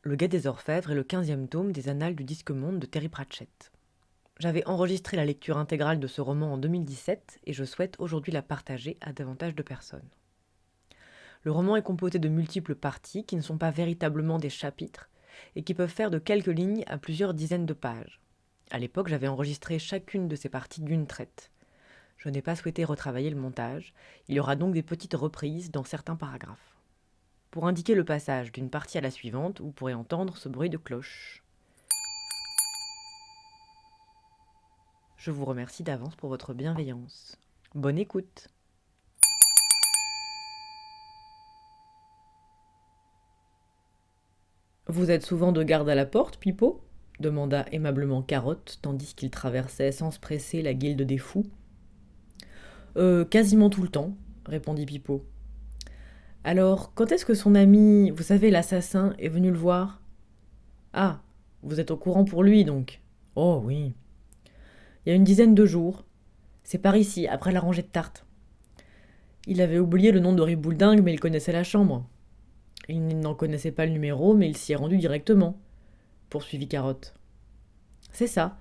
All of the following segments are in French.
Le Guet des Orfèvres est le 15e tome des Annales du Disque-Monde de Terry Pratchett. J'avais enregistré la lecture intégrale de ce roman en 2017 et je souhaite aujourd'hui la partager à davantage de personnes. Le roman est composé de multiples parties qui ne sont pas véritablement des chapitres et qui peuvent faire de quelques lignes à plusieurs dizaines de pages. À l'époque, j'avais enregistré chacune de ces parties d'une traite. Je n'ai pas souhaité retravailler le montage, il y aura donc des petites reprises dans certains paragraphes. Pour indiquer le passage d'une partie à la suivante, vous pourrez entendre ce bruit de cloche. Je vous remercie d'avance pour votre bienveillance. Bonne écoute. Vous êtes souvent de garde à la porte, Pipo ? Demanda aimablement Carotte, tandis qu'il traversait sans se presser la guilde des fous. Quasiment tout le temps, répondit Pipo. Alors, quand est-ce que son ami, vous savez, l'assassin, est venu le voir ? Ah, vous êtes au courant pour lui, donc. Oh oui. Il y a une dizaine de jours. C'est par ici, après la rangée de tartes. Il avait oublié le nom de Ribouledingue, mais il connaissait la chambre. Il n'en connaissait pas le numéro, mais il s'y est rendu directement, poursuivit Carotte. C'est ça.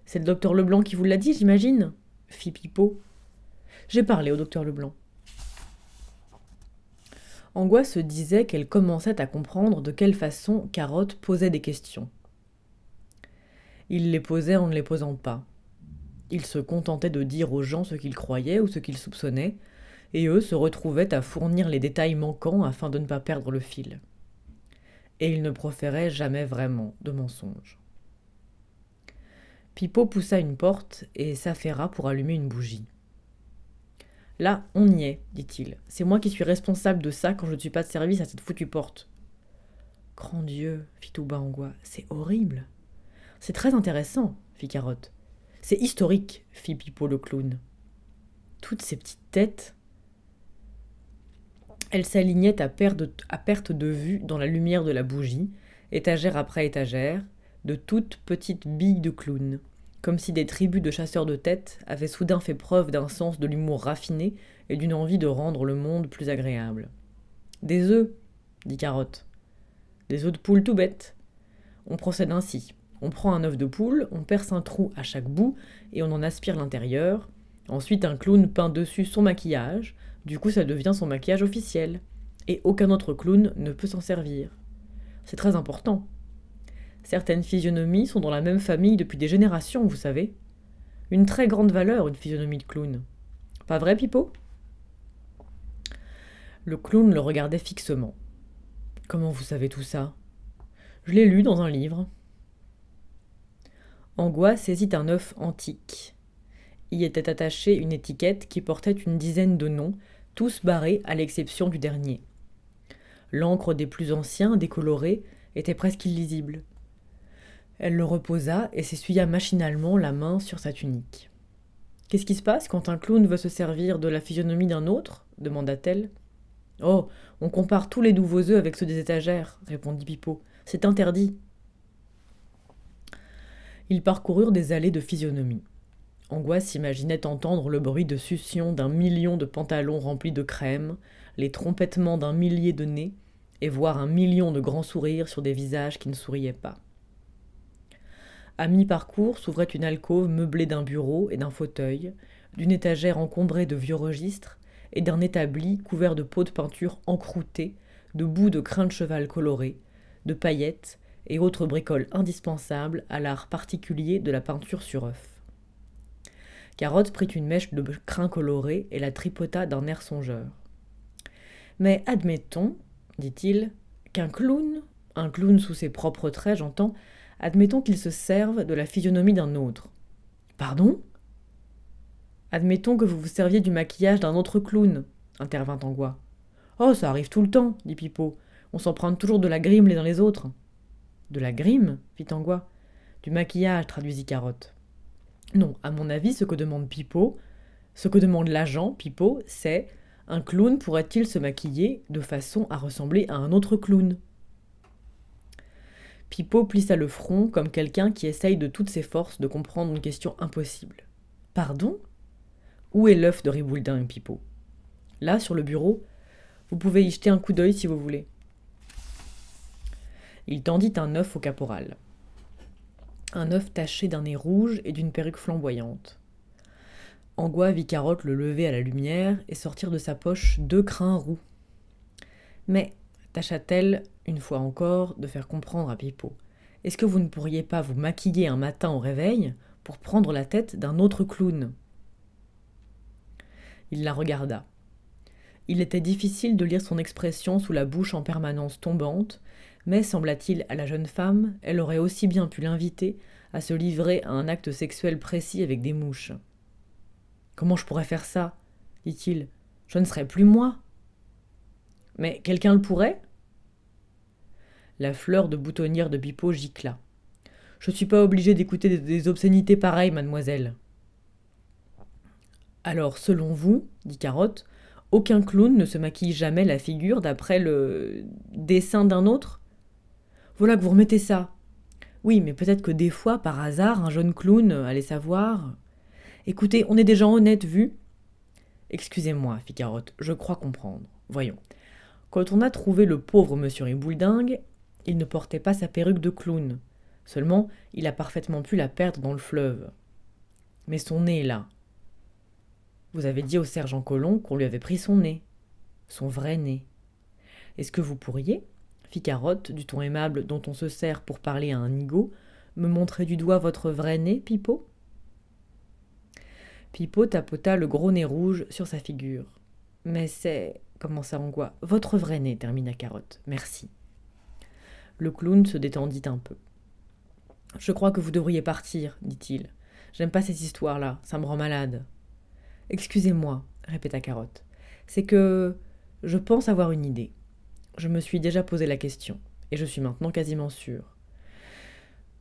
C'est le docteur Leblanc qui vous l'a dit, j'imagine, fit Pipo. J'ai parlé au docteur Leblanc. Angoisse se disait qu'elle commençait à comprendre de quelle façon Carotte posait des questions. Il les posait en ne les posant pas. Il se contentait de dire aux gens ce qu'ils croyaient ou ce qu'ils soupçonnaient, et eux se retrouvaient à fournir les détails manquants afin de ne pas perdre le fil. Et il ne proférait jamais vraiment de mensonges. Pipo poussa une porte et s'affaira pour allumer une bougie. « Là, on y est, dit-il. C'est moi qui suis responsable de ça quand je ne suis pas de service à cette foutue porte. »« Grand Dieu, fit tout bas Angoisse, c'est horrible. »« C'est très intéressant, fit Carotte. »« C'est historique, fit Pipo le clown. »« Toutes ces petites têtes... » Elles s'alignaient à perte de vue dans la lumière de la bougie, étagère après étagère, de toutes petites billes de clown, comme si des tribus de chasseurs de têtes avaient soudain fait preuve d'un sens de l'humour raffiné et d'une envie de rendre le monde plus agréable. « Des œufs, dit Carotte. Des œufs de poule tout bêtes. On procède ainsi. On prend un œuf de poule, on perce un trou à chaque bout et on en aspire l'intérieur. Ensuite, un clown peint dessus son maquillage. Du coup, ça devient son maquillage officiel. Et aucun autre clown ne peut s'en servir. C'est très important. Certaines physionomies sont dans la même famille depuis des générations, vous savez. Une très grande valeur, une physionomie de clown. Pas vrai, Pipo ? Le clown le regardait fixement. Comment vous savez tout ça ? Je l'ai lu dans un livre. Angoisse saisit un œuf antique. Y était attachée une étiquette qui portait une dizaine de noms, tous barrés à l'exception du dernier. L'encre des plus anciens, décolorée, était presque illisible. Elle le reposa et s'essuya machinalement la main sur sa tunique. « Qu'est-ce qui se passe quand un clown veut se servir de la physionomie d'un autre ?» demanda-t-elle. « Oh, on compare tous les nouveaux œufs avec ceux des étagères, » répondit Pipo. « C'est interdit. » Ils parcoururent des allées de physionomie. Angoisse s'imaginait entendre le bruit de succion d'un million de pantalons remplis de crème, les trompettements d'un millier de nez, et voir un million de grands sourires sur des visages qui ne souriaient pas. À mi-parcours s'ouvrait une alcôve meublée d'un bureau et d'un fauteuil, d'une étagère encombrée de vieux registres et d'un établi couvert de pots de peinture encroûtés, de bouts de crins de cheval colorés, de paillettes et autres bricoles indispensables à l'art particulier de la peinture sur œuf. Carotte prit une mèche de crin coloré et la tripota d'un air songeur. « Mais admettons, dit-il, qu'un clown sous ses propres traits, j'entends, admettons qu'il se serve de la physionomie d'un autre. »« Pardon ? » ?»« Admettons que vous vous serviez du maquillage d'un autre clown, » intervint Angoisse. « Oh, ça arrive tout le temps, dit Pipo. On s'emprunte toujours de la grime les uns les autres. »« De la grime ?» fit Angoisse. « Du maquillage, traduisit Carotte. Non, à mon avis, ce que demande l'agent, Pipo, c'est « Un clown pourrait-il se maquiller de façon à ressembler à un autre clown ?» Pipo plissa le front comme quelqu'un qui essaye de toutes ses forces de comprendre une question impossible. « Pardon ? Où est l'œuf de Ribouledingue, Pipo ? Là, sur le bureau. Vous pouvez y jeter un coup d'œil si vous voulez. » Il tendit un œuf au caporal. Un œuf taché d'un nez rouge et d'une perruque flamboyante. Angois vit Carotte le lever à la lumière et sortir de sa poche 2 crins roux. Mais, tâcha-t-elle, une fois encore, de faire comprendre à Pipeau, est-ce que vous ne pourriez pas vous maquiller un matin au réveil pour prendre la tête d'un autre clown ? Il la regarda. Il était difficile de lire son expression sous la bouche en permanence tombante, mais, sembla-t-il à la jeune femme, elle aurait aussi bien pu l'inviter à se livrer à un acte sexuel précis avec des mouches. « Comment je pourrais faire ça ?» dit-il. « Je ne serais plus moi. »« Mais quelqu'un le pourrait ?» La fleur de boutonnière de Pipeau gicla. « Je suis pas obligé d'écouter des obscénités pareilles, mademoiselle. »« Alors, selon vous, dit Carotte, aucun clown ne se maquille jamais la figure d'après le dessin d'un autre ? Voilà que vous remettez ça. Oui, mais peut-être que des fois, par hasard, un jeune clown, allait savoir. Écoutez, on est des gens honnêtes, vu ? Excusez-moi, fit Carotte, je crois comprendre. Voyons. Quand on a trouvé le pauvre monsieur Ribouledingue, il ne portait pas sa perruque de clown. Seulement, il a parfaitement pu la perdre dans le fleuve. Mais son nez, là. Vous avez dit au sergent Colomb qu'on lui avait pris son nez. Son vrai nez. Est-ce que vous pourriez, fit Carotte, du ton aimable dont on se sert pour parler à un nigaud, me montrer du doigt votre vrai nez, Pipeau ? Pipeau tapota le gros nez rouge sur sa figure. Mais c'est, commença Angois. Votre vrai nez, termina Carotte. Merci. Le clown se détendit un peu. Je crois que vous devriez partir, dit-il. J'aime pas cette histoire-là, ça me rend malade. Excusez-moi, répéta Carotte. C'est que je pense avoir une idée. Je me suis déjà posé la question, et je suis maintenant quasiment sûre.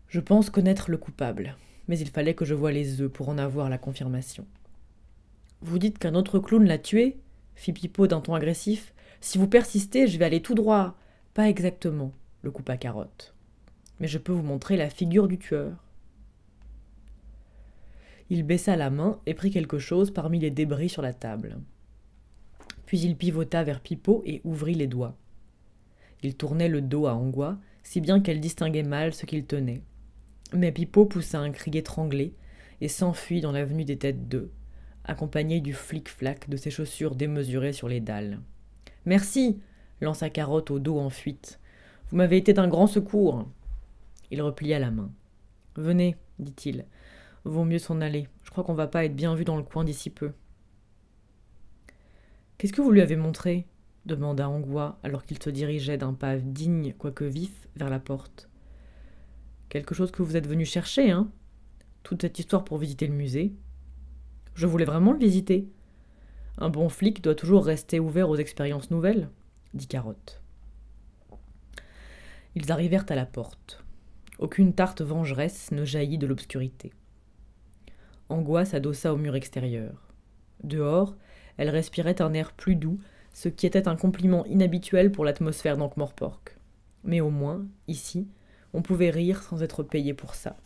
Je pense connaître le coupable, mais il fallait que je voie les œufs pour en avoir la confirmation. Vous dites qu'un autre clown l'a tué ? Fit Pipeau d'un ton agressif. Si vous persistez, je vais aller tout droit. Pas exactement, le coupa Carotte. Mais je peux vous montrer la figure du tueur. Il baissa la main et prit quelque chose parmi les débris sur la table. Puis il pivota vers Pipeau et ouvrit les doigts. Il tournait le dos à Angois, si bien qu'elle distinguait mal ce qu'il tenait. Mais Pipeau poussa un cri étranglé et s'enfuit dans l'avenue des Têtes d'œufs, accompagné du flic-flac de ses chaussures démesurées sur les dalles. « Merci !» lança Carotte au dos en fuite. « Vous m'avez été d'un grand secours !» Il replia la main. « Venez, dit-il. Vaut mieux s'en aller. Je crois qu'on va pas être bien vu dans le coin d'ici peu. »« Qu'est-ce que vous lui avez montré ?» demanda Angois, alors qu'il se dirigeait d'un pas digne, quoique vif, vers la porte. « Quelque chose que vous êtes venu chercher, hein ? Toute cette histoire pour visiter le musée. »« Je voulais vraiment le visiter. Un bon flic doit toujours rester ouvert aux expériences nouvelles, » dit Carotte. Ils arrivèrent à la porte. Aucune tarte vengeresse ne jaillit de l'obscurité. Angois s'adossa au mur extérieur. Dehors, elle respirait un air plus doux, ce qui était un compliment inhabituel pour l'atmosphère d'Ankh-Morpork. Mais au moins, ici, on pouvait rire sans être payé pour ça.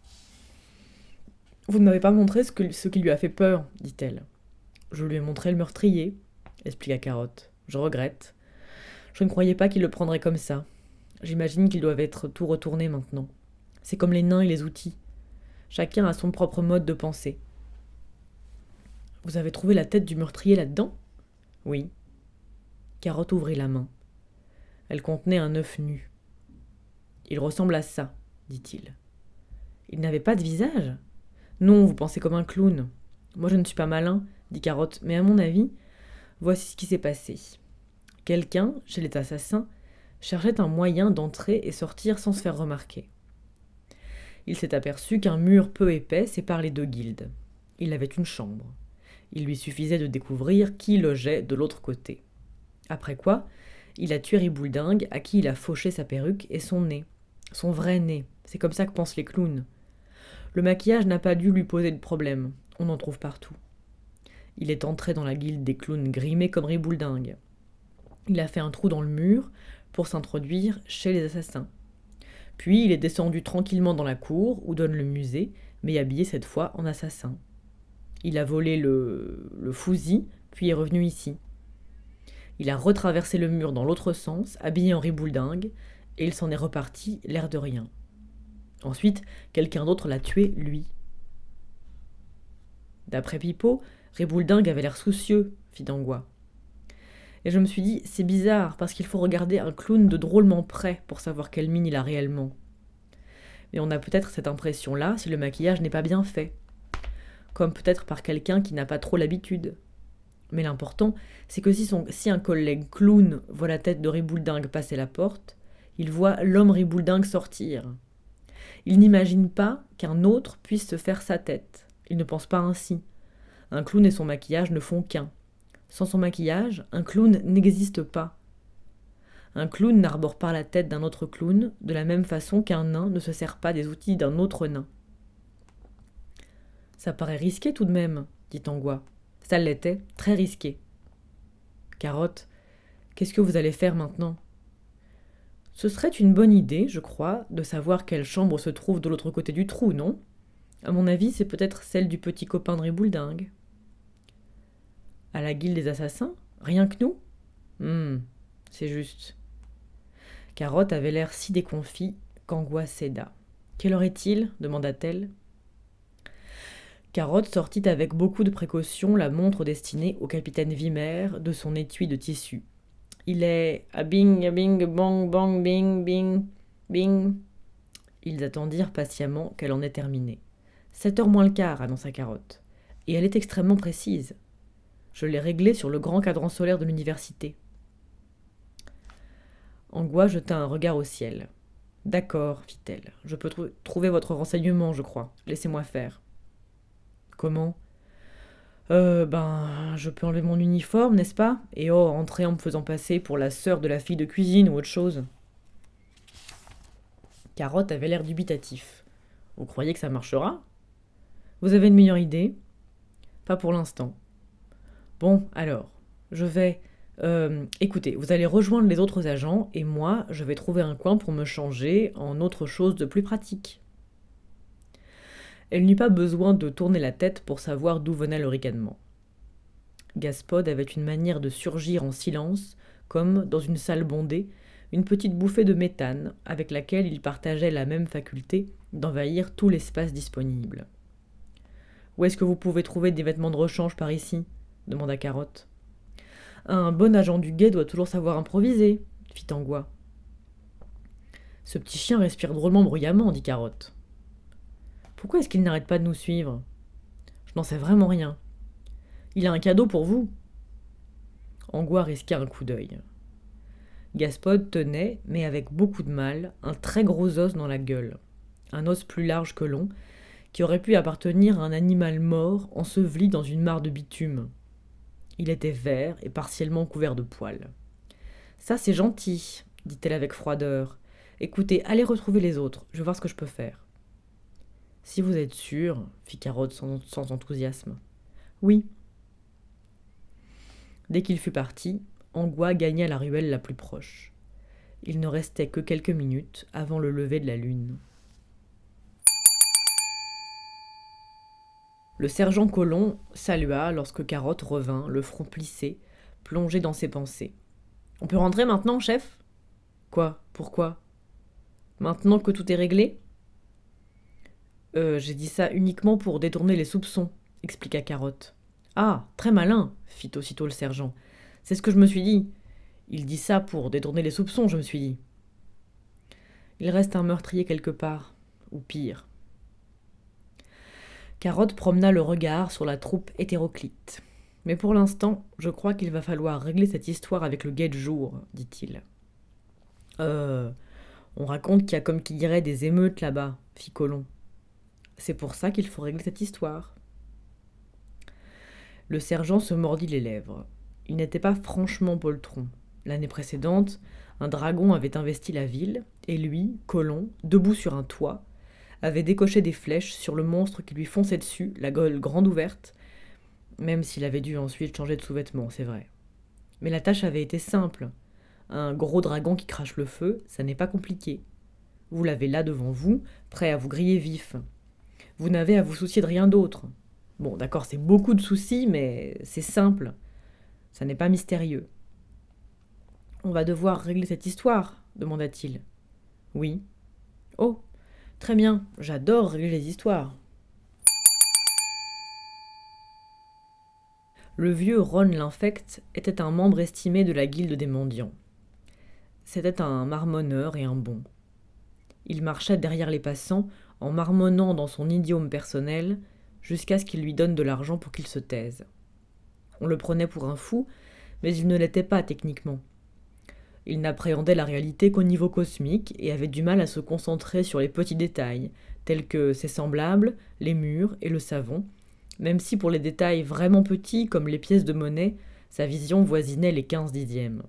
« Vous ne m'avez pas montré ce qui lui a fait peur, dit-elle. »« Je lui ai montré le meurtrier, expliqua Carotte. Je regrette. Je ne croyais pas qu'il le prendrait comme ça. J'imagine qu'ils doivent être tout retournés maintenant. C'est comme les nains et les outils. Chacun a son propre mode de pensée. »« Vous avez trouvé la tête du meurtrier là-dedans ? » ?»« Oui. » Carotte ouvrit la main. Elle contenait un œuf nu. « Il ressemble à ça, dit-il. »« Il n'avait pas de visage ? » ?»« Non, vous pensez comme un clown. Moi, je ne suis pas malin, dit Carotte, mais à mon avis, voici ce qui s'est passé. Quelqu'un, chez les assassins, cherchait un moyen d'entrer et sortir sans se faire remarquer. Il s'est aperçu qu'un mur peu épais sépare les deux guildes. Il avait une chambre. Il lui suffisait de découvrir qui logeait de l'autre côté. Après quoi, il a tué Ribouledingue, à qui il a fauché sa perruque et son nez. Son vrai nez, c'est comme ça que pensent les clowns. Le maquillage n'a pas dû lui poser de problème, on en trouve partout. Il est entré dans la guilde des clowns grimés comme Ribouledingue. Il a fait un trou dans le mur pour s'introduire chez les assassins. Puis il est descendu tranquillement dans la cour où donne le musée, mais habillé cette fois en assassin. Il a volé le fusil, puis est revenu ici. Il a retraversé le mur dans l'autre sens, habillé en Ribouledingue, et il s'en est reparti, l'air de rien. Ensuite, quelqu'un d'autre l'a tué, lui. D'après Pipo, Ribouledingue avait l'air soucieux, fit Dangois. Et je me suis dit, c'est bizarre, parce qu'il faut regarder un clown de drôlement près pour savoir quelle mine il a réellement. Mais on a peut-être cette impression-là si le maquillage n'est pas bien fait. Comme peut-être par quelqu'un qui n'a pas trop l'habitude. Mais l'important, c'est que si un collègue clown voit la tête de Ribouledingue passer la porte, il voit l'homme Ribouledingue sortir. Il n'imagine pas qu'un autre puisse se faire sa tête. Il ne pense pas ainsi. Un clown et son maquillage ne font qu'un. Sans son maquillage, un clown n'existe pas. Un clown n'arbore pas la tête d'un autre clown, de la même façon qu'un nain ne se sert pas des outils d'un autre nain. Ça paraît risqué tout de même, dit Tangois. Ça l'était, très risqué. Carotte, qu'est-ce que vous allez faire maintenant ? Ce serait une bonne idée, je crois, de savoir quelle chambre se trouve de l'autre côté du trou, non ? À mon avis, c'est peut-être celle du petit copain de Ribouledingue. À la guilde des assassins ? Rien que nous ? C'est juste. Carotte avait l'air si déconfit qu'Angoisse céda. « Quelle heure est-il ? demanda-t-elle. Carotte sortit avec beaucoup de précaution la montre destinée au capitaine Vimer de son étui de tissu. Il est à bing, bong, bong, bing, bing, bing. Ils attendirent patiemment qu'elle en ait terminé. 7h moins le quart, annonça Carotte. Et elle est extrêmement précise. Je l'ai réglée sur le grand cadran solaire de l'université. Angoisse jeta un regard au ciel. D'accord, fit-elle. Je peux trouver votre renseignement, je crois. Laissez-moi faire. Comment ? Je peux enlever mon uniforme, n'est-ce pas ? Et entrer en me faisant passer pour la sœur de la fille de cuisine ou autre chose. Carotte avait l'air dubitatif. Vous croyez que ça marchera ? Vous avez une meilleure idée ? Pas pour l'instant. Bon, alors, je vais... écoutez, vous allez rejoindre les autres agents et moi, je vais trouver un coin pour me changer en autre chose de plus pratique. Elle n'eut pas besoin de tourner la tête pour savoir d'où venait le ricanement. Gaspode avait une manière de surgir en silence, comme, dans une salle bondée, une petite bouffée de méthane avec laquelle il partageait la même faculté d'envahir tout l'espace disponible. « Où est-ce que vous pouvez trouver des vêtements de rechange par ici ?» demanda Carotte. « Un bon agent du guet doit toujours savoir improviser, » fit Tangois. « Ce petit chien respire drôlement bruyamment, » dit Carotte. « Pourquoi est-ce qu'il n'arrête pas de nous suivre ? Je n'en sais vraiment rien. Il a un cadeau pour vous. » Angoisse risqua un coup d'œil. Gaspode tenait, mais avec beaucoup de mal, un très gros os dans la gueule. Un os plus large que long, qui aurait pu appartenir à un animal mort enseveli dans une mare de bitume. Il était vert et partiellement couvert de poils. « Ça, c'est gentil, » dit-elle avec froideur. « Écoutez, allez retrouver les autres, je vais voir ce que je peux faire. » « Si vous êtes sûr, » fit Carotte sans enthousiasme. « Oui. » Dès qu'il fut parti, Angoisse gagna la ruelle la plus proche. Il ne restait que quelques minutes avant le lever de la lune. Le sergent Colomb salua lorsque Carotte revint, le front plissé, plongé dans ses pensées. « On peut rentrer maintenant, chef ?»« Quoi ? Pourquoi ? Maintenant que tout est réglé ?»« J'ai dit ça uniquement pour détourner les soupçons, » expliqua Carotte. « Ah, très malin, » fit aussitôt le sergent. « C'est ce que je me suis dit. Il dit ça pour détourner les soupçons, je me suis dit. Il reste un meurtrier quelque part, ou pire. » Carotte promena le regard sur la troupe hétéroclite. « Mais pour l'instant, je crois qu'il va falloir régler cette histoire avec le guet de jour, dit-il. On raconte qu'il y a comme qui dirait des émeutes là-bas, fit Colomb. C'est pour ça qu'il faut régler cette histoire. Le sergent se mordit les lèvres. Il n'était pas franchement poltron. L'année précédente, un dragon avait investi la ville, et lui, Colomb, debout sur un toit, avait décoché des flèches sur le monstre qui lui fonçait dessus, la gueule grande ouverte, même s'il avait dû ensuite changer de sous-vêtements, c'est vrai. Mais la tâche avait été simple. Un gros dragon qui crache le feu, ça n'est pas compliqué. Vous l'avez là devant vous, prêt à vous griller vif. Vous n'avez à vous soucier de rien d'autre. Bon, d'accord, c'est beaucoup de soucis, mais c'est simple. Ça n'est pas mystérieux. « On va devoir régler cette histoire ?» demanda-t-il. Oui. Oh, très bien, j'adore régler les histoires. Le vieux Ron l'infect était un membre estimé de la guilde des mendiants. C'était un marmonneur et un bon. Il marchait derrière les passants en marmonnant dans son idiome personnel jusqu'à ce qu'il lui donne de l'argent pour qu'il se taise. On le prenait pour un fou, mais il ne l'était pas techniquement. Il n'appréhendait la réalité qu'au niveau cosmique et avait du mal à se concentrer sur les petits détails, tels que ses semblables, les murs et le savon, même si pour les détails vraiment petits comme les pièces de monnaie, sa vision voisinait les 15 dixièmes.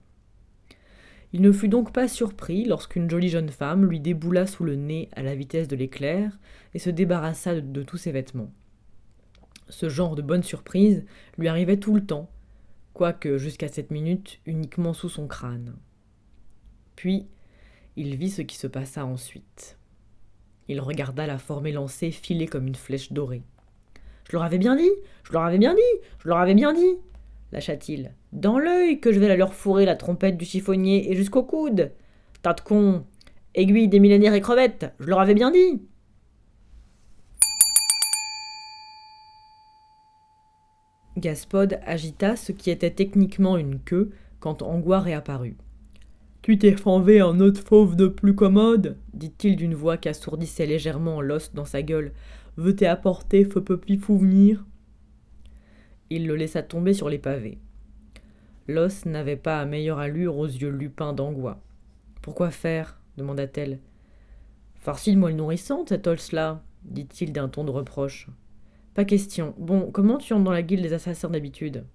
Il ne fut donc pas surpris lorsqu'une jolie jeune femme lui déboula sous le nez à la vitesse de l'éclair et se débarrassa de tous ses vêtements. Ce genre de bonne surprise lui arrivait tout le temps, quoique jusqu'à cette minute uniquement sous son crâne. Puis, il vit ce qui se passa ensuite. Il regarda la forme élancée filer comme une flèche dorée. Je leur avais bien dit, je leur avais bien dit, je leur avais bien dit, lâcha-t-il. Dans l'œil que je vais la leur fourrer la trompette du chiffonnier et jusqu'au coude. Tas de cons, aiguille des millénaires et crevettes, je leur avais bien dit. Gaspode agita ce qui était techniquement une queue quand Angois réapparut. Tu t'es fanvé un autre fauve de plus commode, dit-il d'une voix qu'assourdissait légèrement l'os dans sa gueule. Veux-tu apporter feu petit venir? Il le laissa tomber sur les pavés. L'os n'avait pas meilleure allure aux yeux lupins d'Angois. Pourquoi faire demanda-t-elle. Farci de moelle nourrissante, cet os-là, dit-il d'un ton de reproche. Pas question. Bon, comment tu entres dans la guilde des assassins d'habitude?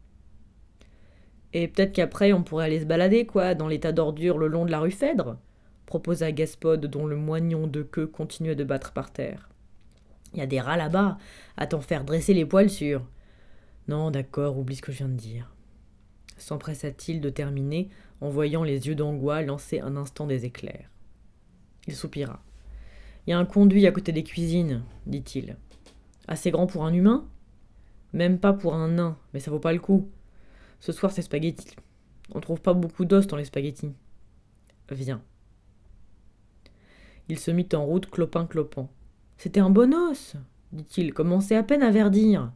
Et peut-être qu'après on pourrait aller se balader, quoi, dans l'état d'ordure le long de la rue Phèdre, proposa Gaspode dont le moignon de queue continuait de battre par terre. Y a des rats là-bas, à t'en faire dresser les poils sûrs. Non, d'accord, oublie ce que je viens de dire. S'empressa-t-il de terminer en voyant les yeux d'Angois lancer un instant des éclairs. Il soupira. Y a un conduit à côté des cuisines, dit-il. Assez grand pour un humain? Même pas pour un nain, mais ça vaut pas le coup. Ce soir, c'est spaghetti. On trouve pas beaucoup d'os dans les spaghettis. Viens. Il se mit en route, clopin-clopant. C'était un bon os, dit-il, commençait à peine à verdir.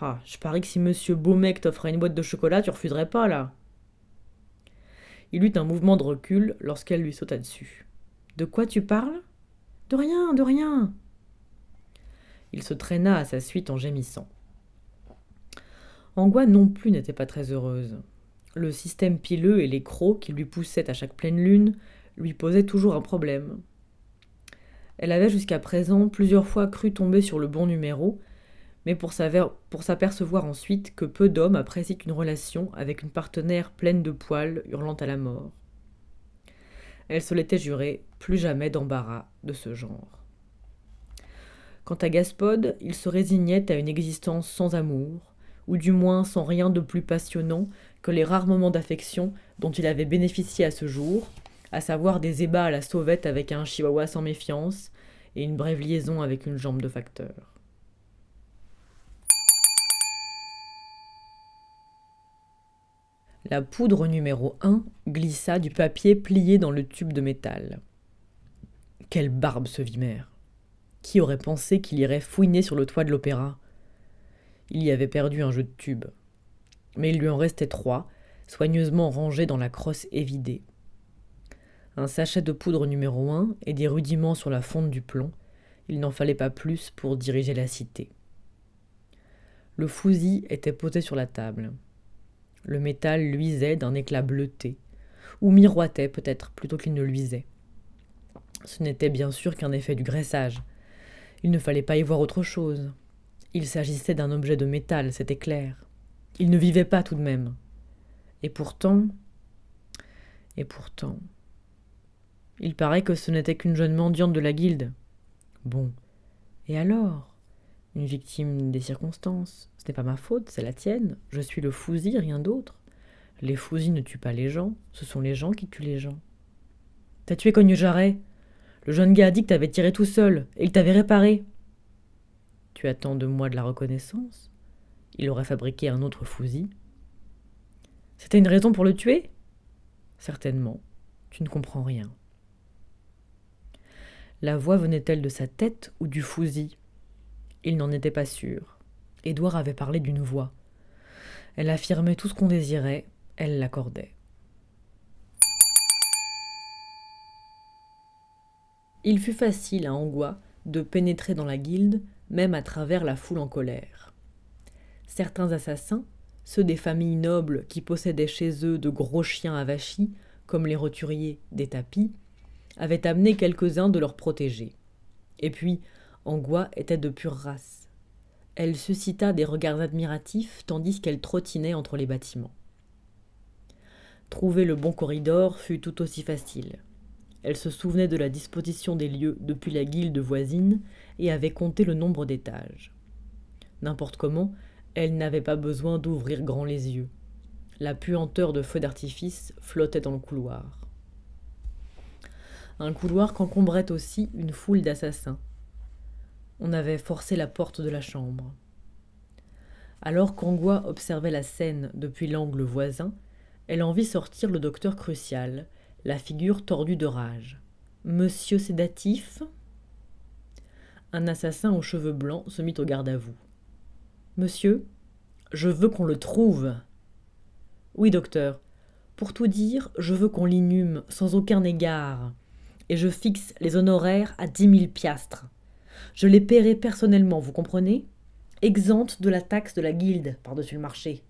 Ah, je parie que si monsieur Beaumec t'offrait une boîte de chocolat, tu refuserais pas, là. Il eut un mouvement de recul lorsqu'elle lui sauta dessus. De quoi tu parles? De rien, de rien. Il se traîna à sa suite en gémissant. Angois non plus n'était pas très heureuse. Le système pileux et les crocs qui lui poussaient à chaque pleine lune lui posaient toujours un problème. Elle avait jusqu'à présent plusieurs fois cru tomber sur le bon numéro, mais pour s'apercevoir ensuite que peu d'hommes apprécient une relation avec une partenaire pleine de poils hurlant à la mort. Elle se l'était juré, plus jamais d'embarras de ce genre. Quant à Gaspode, il se résignait à une existence sans amour, ou du moins sans rien de plus passionnant que les rares moments d'affection dont il avait bénéficié à ce jour, à savoir des ébats à la sauvette avec un chihuahua sans méfiance et une brève liaison avec une jambe de facteur. La poudre numéro 1 glissa du papier plié dans le tube de métal. Quelle barbe ce Vimer! Qui aurait pensé qu'il irait fouiner sur le toit de l'opéra? Il y avait perdu un jeu de tubes. Mais il lui en restait 3, soigneusement rangés dans la crosse évidée. Un sachet de poudre numéro 1 et des rudiments sur la fonte du plomb, il n'en fallait pas plus pour diriger la cité. Le fusil était posé sur la table. Le métal luisait d'un éclat bleuté, ou miroitait peut-être plutôt qu'il ne luisait. Ce n'était bien sûr qu'un effet du graissage. Il ne fallait pas y voir autre chose. Il s'agissait d'un objet de métal, c'était clair. Il ne vivait pas tout de même. Et pourtant... Il paraît que ce n'était qu'une jeune mendiante de la guilde. Bon. Et alors? Une victime des circonstances. Ce n'est pas ma faute, c'est la tienne. Je suis le fousi, rien d'autre. Les fousis ne tuent pas les gens, ce sont les gens qui tuent les gens. T'as tué Cogne-Jarret. Le jeune gars a dit que t'avais tiré tout seul, et il t'avait réparé. Tu attends de moi de la reconnaissance? Il aurait fabriqué un autre fousi. C'était une raison pour le tuer? Certainement. Tu ne comprends rien. La voix venait-elle de sa tête ou du fusil? Il n'en était pas sûr. Édouard avait parlé d'une voix. Elle affirmait tout ce qu'on désirait, elle l'accordait. Il fut facile à Angois de pénétrer dans la guilde, même à travers la foule en colère. Certains assassins, ceux des familles nobles qui possédaient chez eux de gros chiens avachis, comme les roturiers des tapis, avaient amené quelques-uns de leurs protégés. Et puis, Angois était de pure race. Elle suscita des regards admiratifs tandis qu'elle trottinait entre les bâtiments. Trouver le bon corridor fut tout aussi facile. Elle se souvenait de la disposition des lieux depuis la guilde voisine et avait compté le nombre d'étages. N'importe comment, elle n'avait pas besoin d'ouvrir grand les yeux. La puanteur de feux d'artifice flottait dans le couloir. Un couloir qu'encombrait aussi une foule d'assassins. On avait forcé la porte de la chambre. Alors qu'Angois observait la scène depuis l'angle voisin, elle en vit sortir le docteur Crucial, la figure tordue de rage. « Monsieur sédatif ?» Un assassin aux cheveux blancs se mit au garde à vous. « Monsieur, je veux qu'on le trouve. »« Oui, docteur. Pour tout dire, je veux qu'on l'inhume sans aucun égard. Et je fixe les honoraires à 10 000 piastres. Je les paierai personnellement, vous comprenez? Exempte de la taxe de la guilde par-dessus le marché. »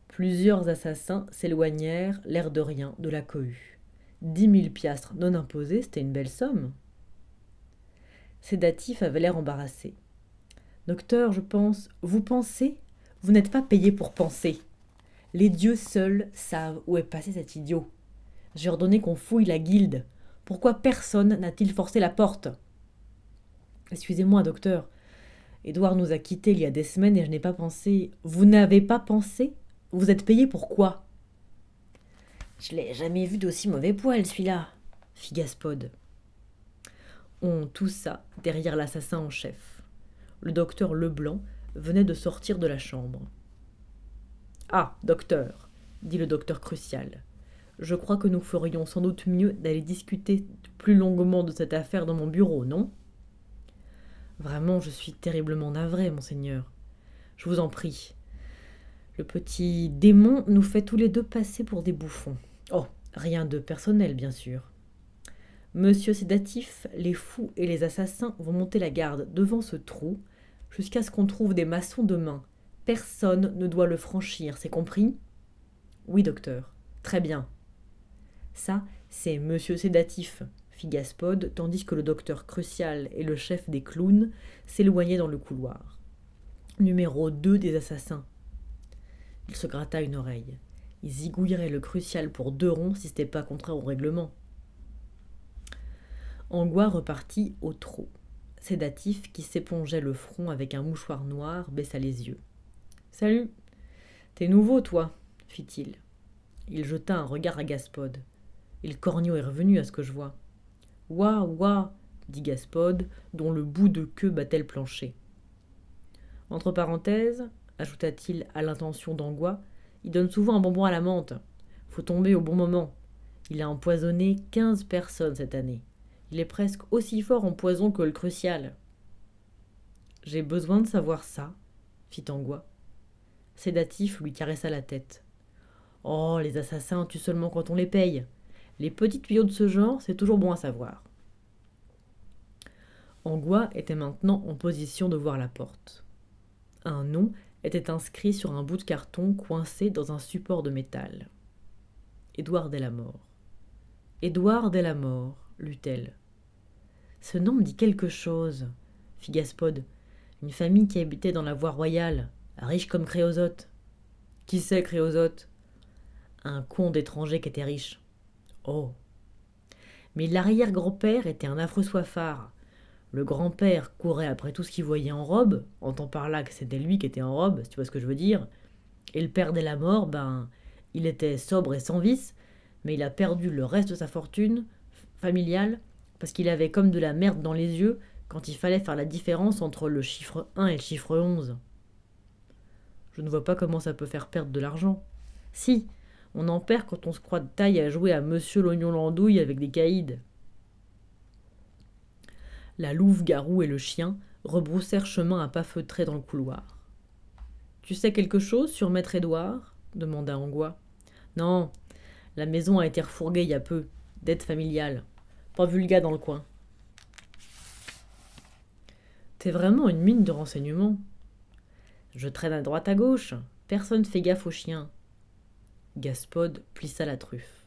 Plusieurs assassins s'éloignèrent, l'air de rien, de la cohue. 10 000 piastres non imposés, c'était une belle somme. Sédatif avait l'air embarrassé. « Docteur, je pense... »« Vous pensez? Vous n'êtes pas payé pour penser. Les dieux seuls savent où est passé cet idiot. J'ai ordonné qu'on fouille la guilde. Pourquoi personne n'a-t-il forcé la porte? » « Excusez-moi, docteur. Édouard nous a quittés il y a des semaines et je n'ai pas pensé... »« Vous n'avez pas pensé? Vous êtes payé pour quoi? »« Je l'ai jamais vu d'aussi mauvais poil, celui-là, » fit Gaspode. On toussa derrière l'assassin en chef. Le docteur Leblanc venait de sortir de la chambre. « Ah, docteur, » dit le docteur Crucial, « je crois que nous ferions sans doute mieux d'aller discuter plus longuement de cette affaire dans mon bureau, non ? » « Vraiment, je suis terriblement navré, monseigneur. Je vous en prie. Le petit démon nous fait tous les deux passer pour des bouffons. Oh, rien de personnel, bien sûr. Monsieur sédatif, les fous et les assassins vont monter la garde devant ce trou jusqu'à ce qu'on trouve des maçons demain. Personne ne doit le franchir, c'est compris? Oui, docteur. Très bien. Ça, c'est monsieur sédatif, fit Gaspode, tandis que le docteur Crucial et le chef des clowns s'éloignaient dans le couloir. Numéro 2 des assassins. Il se gratta une oreille. Il zigouillerait le Crucial pour 2 ronds si c'était pas contraire au règlement. Angois repartit au trot. Sédatif, qui s'épongeait le front avec un mouchoir noir, baissa les yeux. « Salut. T'es nouveau, toi, fit-il. Il jeta un regard à Gaspode. « Et le corneau est revenu, à ce que je vois. »« Ouah, ouah !» dit Gaspode, dont le bout de queue battait le plancher. « Entre parenthèses, ajouta-t-il à l'intention d'Angois, il donne souvent un bonbon à la menthe. Faut tomber au bon moment. Il a empoisonné 15 personnes cette année. Il est presque aussi fort en poison que le Crucial. »« J'ai besoin de savoir ça, » fit Angois. Sédatif lui caressa la tête. « Oh, les assassins tuent seulement quand on les paye. Les petits tuyaux de ce genre, c'est toujours bon à savoir. » Angois était maintenant en position de voir la porte. Un nom était inscrit sur un bout de carton coincé dans un support de métal. Édouard Delamore. Édouard Delamore, lut-elle. Ce nom me dit quelque chose, fit Gaspode. Une famille qui habitait dans la voie royale, riche comme Créosote. Qui c'est Créosote? Un con d'étranger qui était riche. Oh. Mais l'arrière-grand-père était un affreux soifard. Le grand-père courait après tout ce qu'il voyait en robe, entend par là que c'était lui qui était en robe, si tu vois ce que je veux dire. Et le père Delamore, il était sobre et sans vice, mais il a perdu le reste de sa fortune familiale parce qu'il avait comme de la merde dans les yeux quand il fallait faire la différence entre le chiffre 1 et le chiffre 11. Je ne vois pas comment ça peut faire perdre de l'argent. Si, on en perd quand on se croit de taille à jouer à Monsieur l'Oignon l'Andouille avec des caïds. La louve-garou et le chien rebroussèrent chemin à pas feutrés dans le couloir. « Tu sais quelque chose sur maître Édouard » demanda Angois. « Non, la maison a été refourguée il y a peu, dette familiale. Pas vu le gars dans le coin. »« T'es vraiment une mine de renseignements. »« Je traîne à droite à gauche, personne fait gaffe aux chiens. » Gaspode plissa la truffe,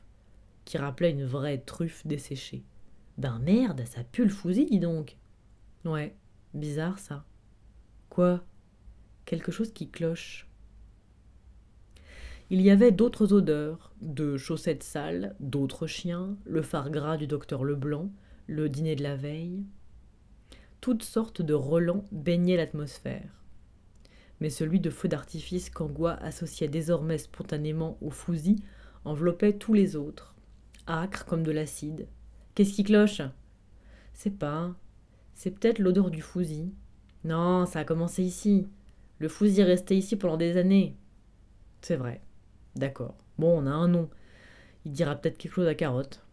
qui rappelait une vraie truffe desséchée. « Ben merde, ça pue le fusil, dis donc. »« Ouais, bizarre ça. »« Quoi ? Quelque chose qui cloche. » Il y avait d'autres odeurs, de chaussettes sales, d'autres chiens, le fard gras du docteur Leblanc, le dîner de la veille. Toutes sortes de relents baignaient l'atmosphère. Mais celui de feu d'artifice qu'Angois associait désormais spontanément au fusil enveloppait tous les autres, âcre comme de l'acide. « Qu'est-ce qui cloche ?»« C'est pas. C'est peut-être l'odeur du fusil. »« Non, ça a commencé ici. Le fusil est resté ici pendant des années. »« C'est vrai. D'accord. Bon, on a un nom. Il dira peut-être quelque chose à Carotte. »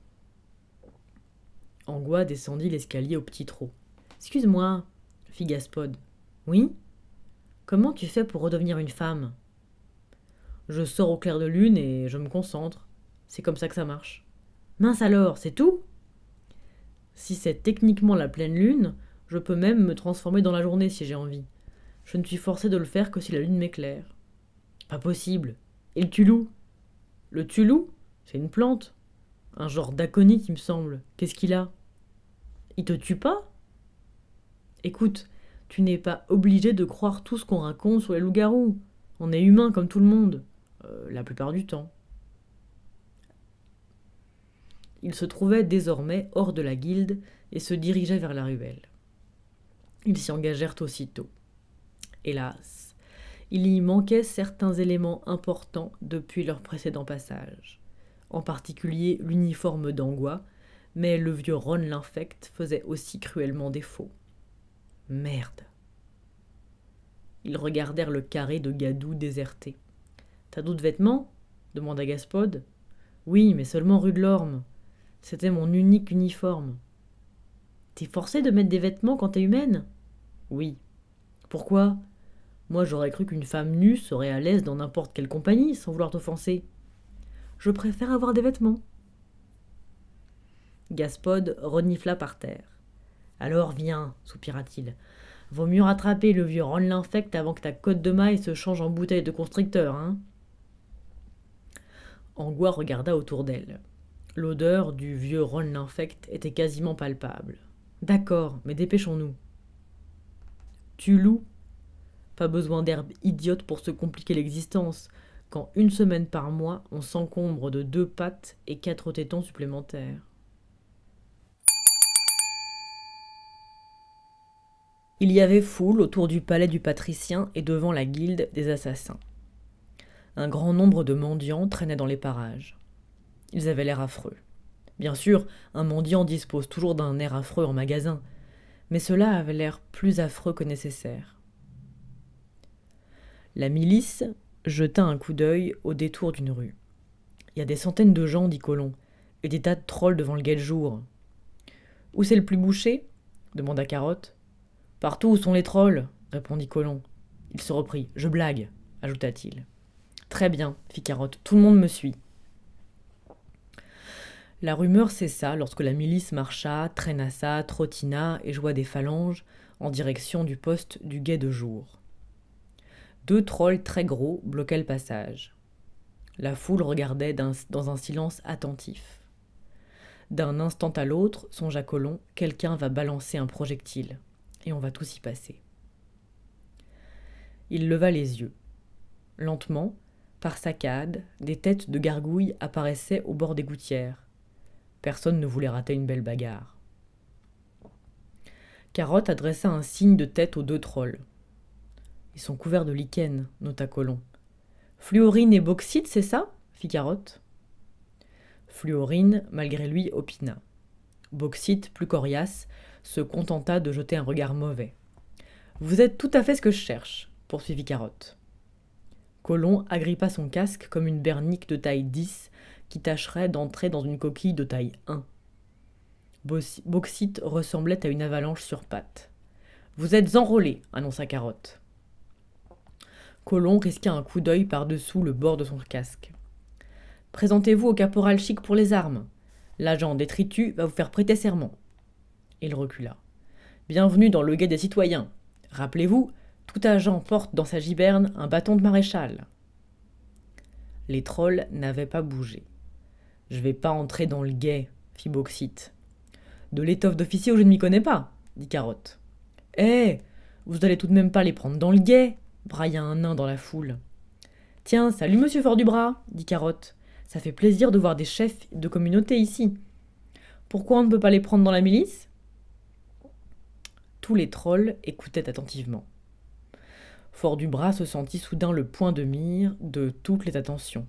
Angois descendit l'escalier au petit trot. « Excuse-moi, » fit Gaspode. « Oui ? Comment tu fais pour redevenir une femme ? » « Je sors au clair de lune et je me concentre. C'est comme ça que ça marche. »« Mince alors, c'est tout ? » ?»« Si c'est techniquement la pleine lune, je peux même me transformer dans la journée si j'ai envie. Je ne suis forcé de le faire que si la lune m'éclaire. »« Pas possible. Et le tulou ? » ?»« Le tulou ? C'est une plante. Un genre d'aconite, il me semble. Qu'est-ce qu'il a ? » ?»« Il te tue pas ? » ?»« Écoute, tu n'es pas obligé de croire tout ce qu'on raconte sur les loups-garous. On est humain comme tout le monde. La plupart du temps. Ils se trouvaient désormais hors de la guilde et se dirigeaient vers la ruelle. Ils s'y engagèrent aussitôt. Hélas, il y manquait certains éléments importants depuis leur précédent passage, en particulier l'uniforme d'Angois, mais le vieux Ron l'infect faisait aussi cruellement défaut. Merde. Ils regardèrent le carré de gadou déserté. « T'as d'autres vêtements » demanda Gaspode. « Oui, mais seulement rue de l'Orme. C'était mon unique uniforme. »« T'es forcée de mettre des vêtements quand t'es humaine ?»« Oui. »« Pourquoi ? Moi, j'aurais cru qu'une femme nue serait à l'aise dans n'importe quelle compagnie, sans vouloir t'offenser. »« Je préfère avoir des vêtements. » Gaspode renifla par terre. « Alors viens, soupira-t-il. Vaut mieux rattraper le vieux Ron l'infect avant que ta côte de maille se change en bouteille de constricteur, hein ?» Angois regarda autour d'elle. L'odeur du vieux Ron l'infect était quasiment palpable. « D'accord, mais dépêchons-nous. »« Tu loues ? Pas besoin d'herbes idiotes pour se compliquer l'existence, quand 1 semaine par mois, on s'encombre de 2 pattes et 4 tétons supplémentaires. » Il y avait foule autour du palais du patricien et devant la guilde des assassins. Un grand nombre de mendiants traînaient dans les parages. Ils avaient l'air affreux. Bien sûr, un mendiant dispose toujours d'un air affreux en magasin, mais cela avait l'air plus affreux que nécessaire. La milice jeta un coup d'œil au détour d'une rue. « Il y a des centaines de gens, dit Colomb, et des tas de trolls devant le guet-le-jour. »« Où c'est le plus bouché ?» demanda Carotte. « Partout où sont les trolls, » répondit Colomb. Il se reprit. « Je blague, » ajouta-t-il. « Très bien, » fit Carotte. « Tout le monde me suit. » La rumeur cessa lorsque la milice marcha, traînassa, trottina et joua des phalanges en direction du poste du guet de jour. 2 trolls très gros bloquaient le passage. La foule regardait dans un silence attentif. D'un instant à l'autre, songea Colomb, quelqu'un va balancer un projectile, et on va tous y passer. Il leva les yeux. Lentement, par saccades, des têtes de gargouilles apparaissaient au bord des gouttières. Personne ne voulait rater une belle bagarre. Carotte adressa un signe de tête aux 2 trolls. « Ils sont couverts de lichen, » nota Colomb. « Fluorine et bauxite, c'est ça ?» fit Carotte. Fluorine, malgré lui, opina. Bauxite, plus coriace, se contenta de jeter un regard mauvais. « Vous êtes tout à fait ce que je cherche, » poursuivit Carotte. Colomb agrippa son casque comme une bernique de taille 10 qui tâcherait d'entrer dans une coquille de taille 1. Bauxite ressemblait à une avalanche sur pattes. « Vous êtes enrôlé, annonça Carotte. Colomb risqua un coup d'œil par-dessous le bord de son casque. « Présentez-vous au caporal Chic pour les armes. L'agent détritus va vous faire prêter serment. » Il recula. « Bienvenue dans le guet des citoyens. Rappelez-vous, tout agent porte dans sa giberne un bâton de maréchal. » Les trolls n'avaient pas bougé. « Je vais pas entrer dans le guet, » fit Bauxite. « De l'étoffe d'officier où je ne m'y connais pas, » dit Carotte. « Eh, vous allez tout de même pas les prendre dans le guet, » brailla un nain dans la foule. « Tiens, salut monsieur Fort-du-Bras, » dit Carotte. « Ça fait plaisir de voir des chefs de communauté ici. Pourquoi on ne peut pas les prendre dans la milice ?» Tous les trolls écoutaient attentivement. Fort-du-Bras se sentit soudain le point de mire de toutes les attentions.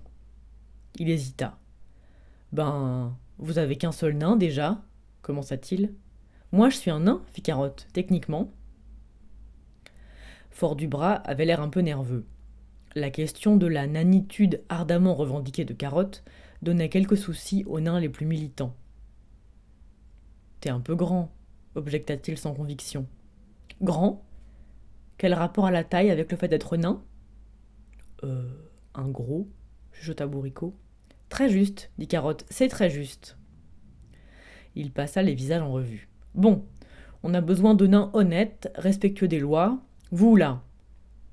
Il hésita. « Ben, vous avez qu'un seul nain déjà ?» commença-t-il. « Moi je suis un nain, fit Carotte, techniquement. » Fort-du-Bras avait l'air un peu nerveux. La question de la nanitude ardemment revendiquée de Carotte donnait quelques soucis aux nains les plus militants. « T'es un peu grand, » objecta-t-il sans conviction. « Grand ? Quel rapport à la taille avec le fait d'être nain ? » Un gros, chuchota Bourricot. « Très juste, dit Carotte, c'est très juste. » Il passa les visages en revue. « Bon, on a besoin de nains honnêtes, respectueux des lois. Vous, là ?»«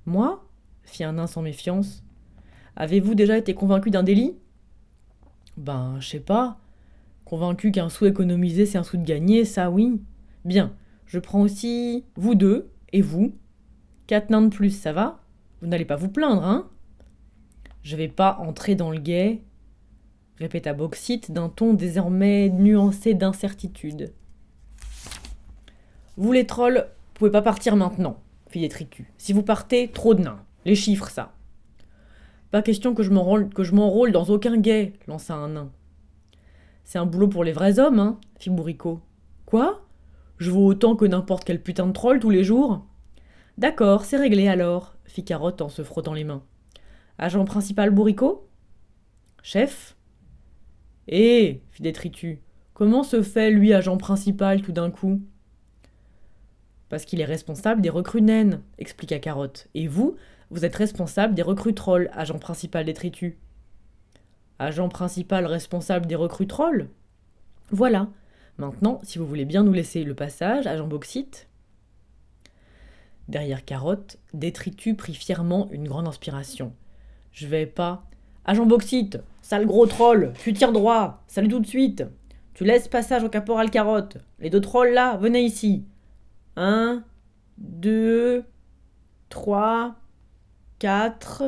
Moi ?» fit un nain sans méfiance. « Avez-vous déjà été convaincu d'un délit ?»« Ben, je sais pas. Convaincu qu'un sou économisé, c'est un sou de gagné, ça oui. Bien, je prends aussi vous deux, et vous. 4 nains de plus, ça va ? Vous n'allez pas vous plaindre, hein ? » « Je vais pas entrer dans le guet, » répéta Bauxite d'un ton désormais nuancé d'incertitude. « Vous les trolls, pouvez pas partir maintenant, » fit Détritus. « Si vous partez, trop de nains. Les chiffres, ça. »« Pas question que je m'enrôle dans aucun guet, » lança un nain. « C'est un boulot pour les vrais hommes, hein, » fit Bourricot. « Quoi ? Je vaux autant que n'importe quel putain de troll tous les jours. »« D'accord, c'est réglé alors, » fit Carotte en se frottant les mains. « Agent principal Bourricot ? Chef ? » « Eh !» fit Détritus. « Comment se fait, lui, agent principal, tout d'un coup ?»« Parce qu'il est responsable des recrues naines, » expliqua Carotte. « Et vous, vous êtes responsable des recrues trolls, agent principal Détritus. »« Agent principal responsable des recrues trolls ? Voilà. Maintenant, si vous voulez bien nous laisser le passage, agent Bauxite. » Derrière Carotte, Détritus prit fièrement une grande inspiration. « Je vais pas... »« Agent Bauxite, sale gros troll, tu tires droit, salut tout de suite. Tu laisses passage au caporal Carotte. Les 2 trolls là, venez ici. 1, 2, 3, 4...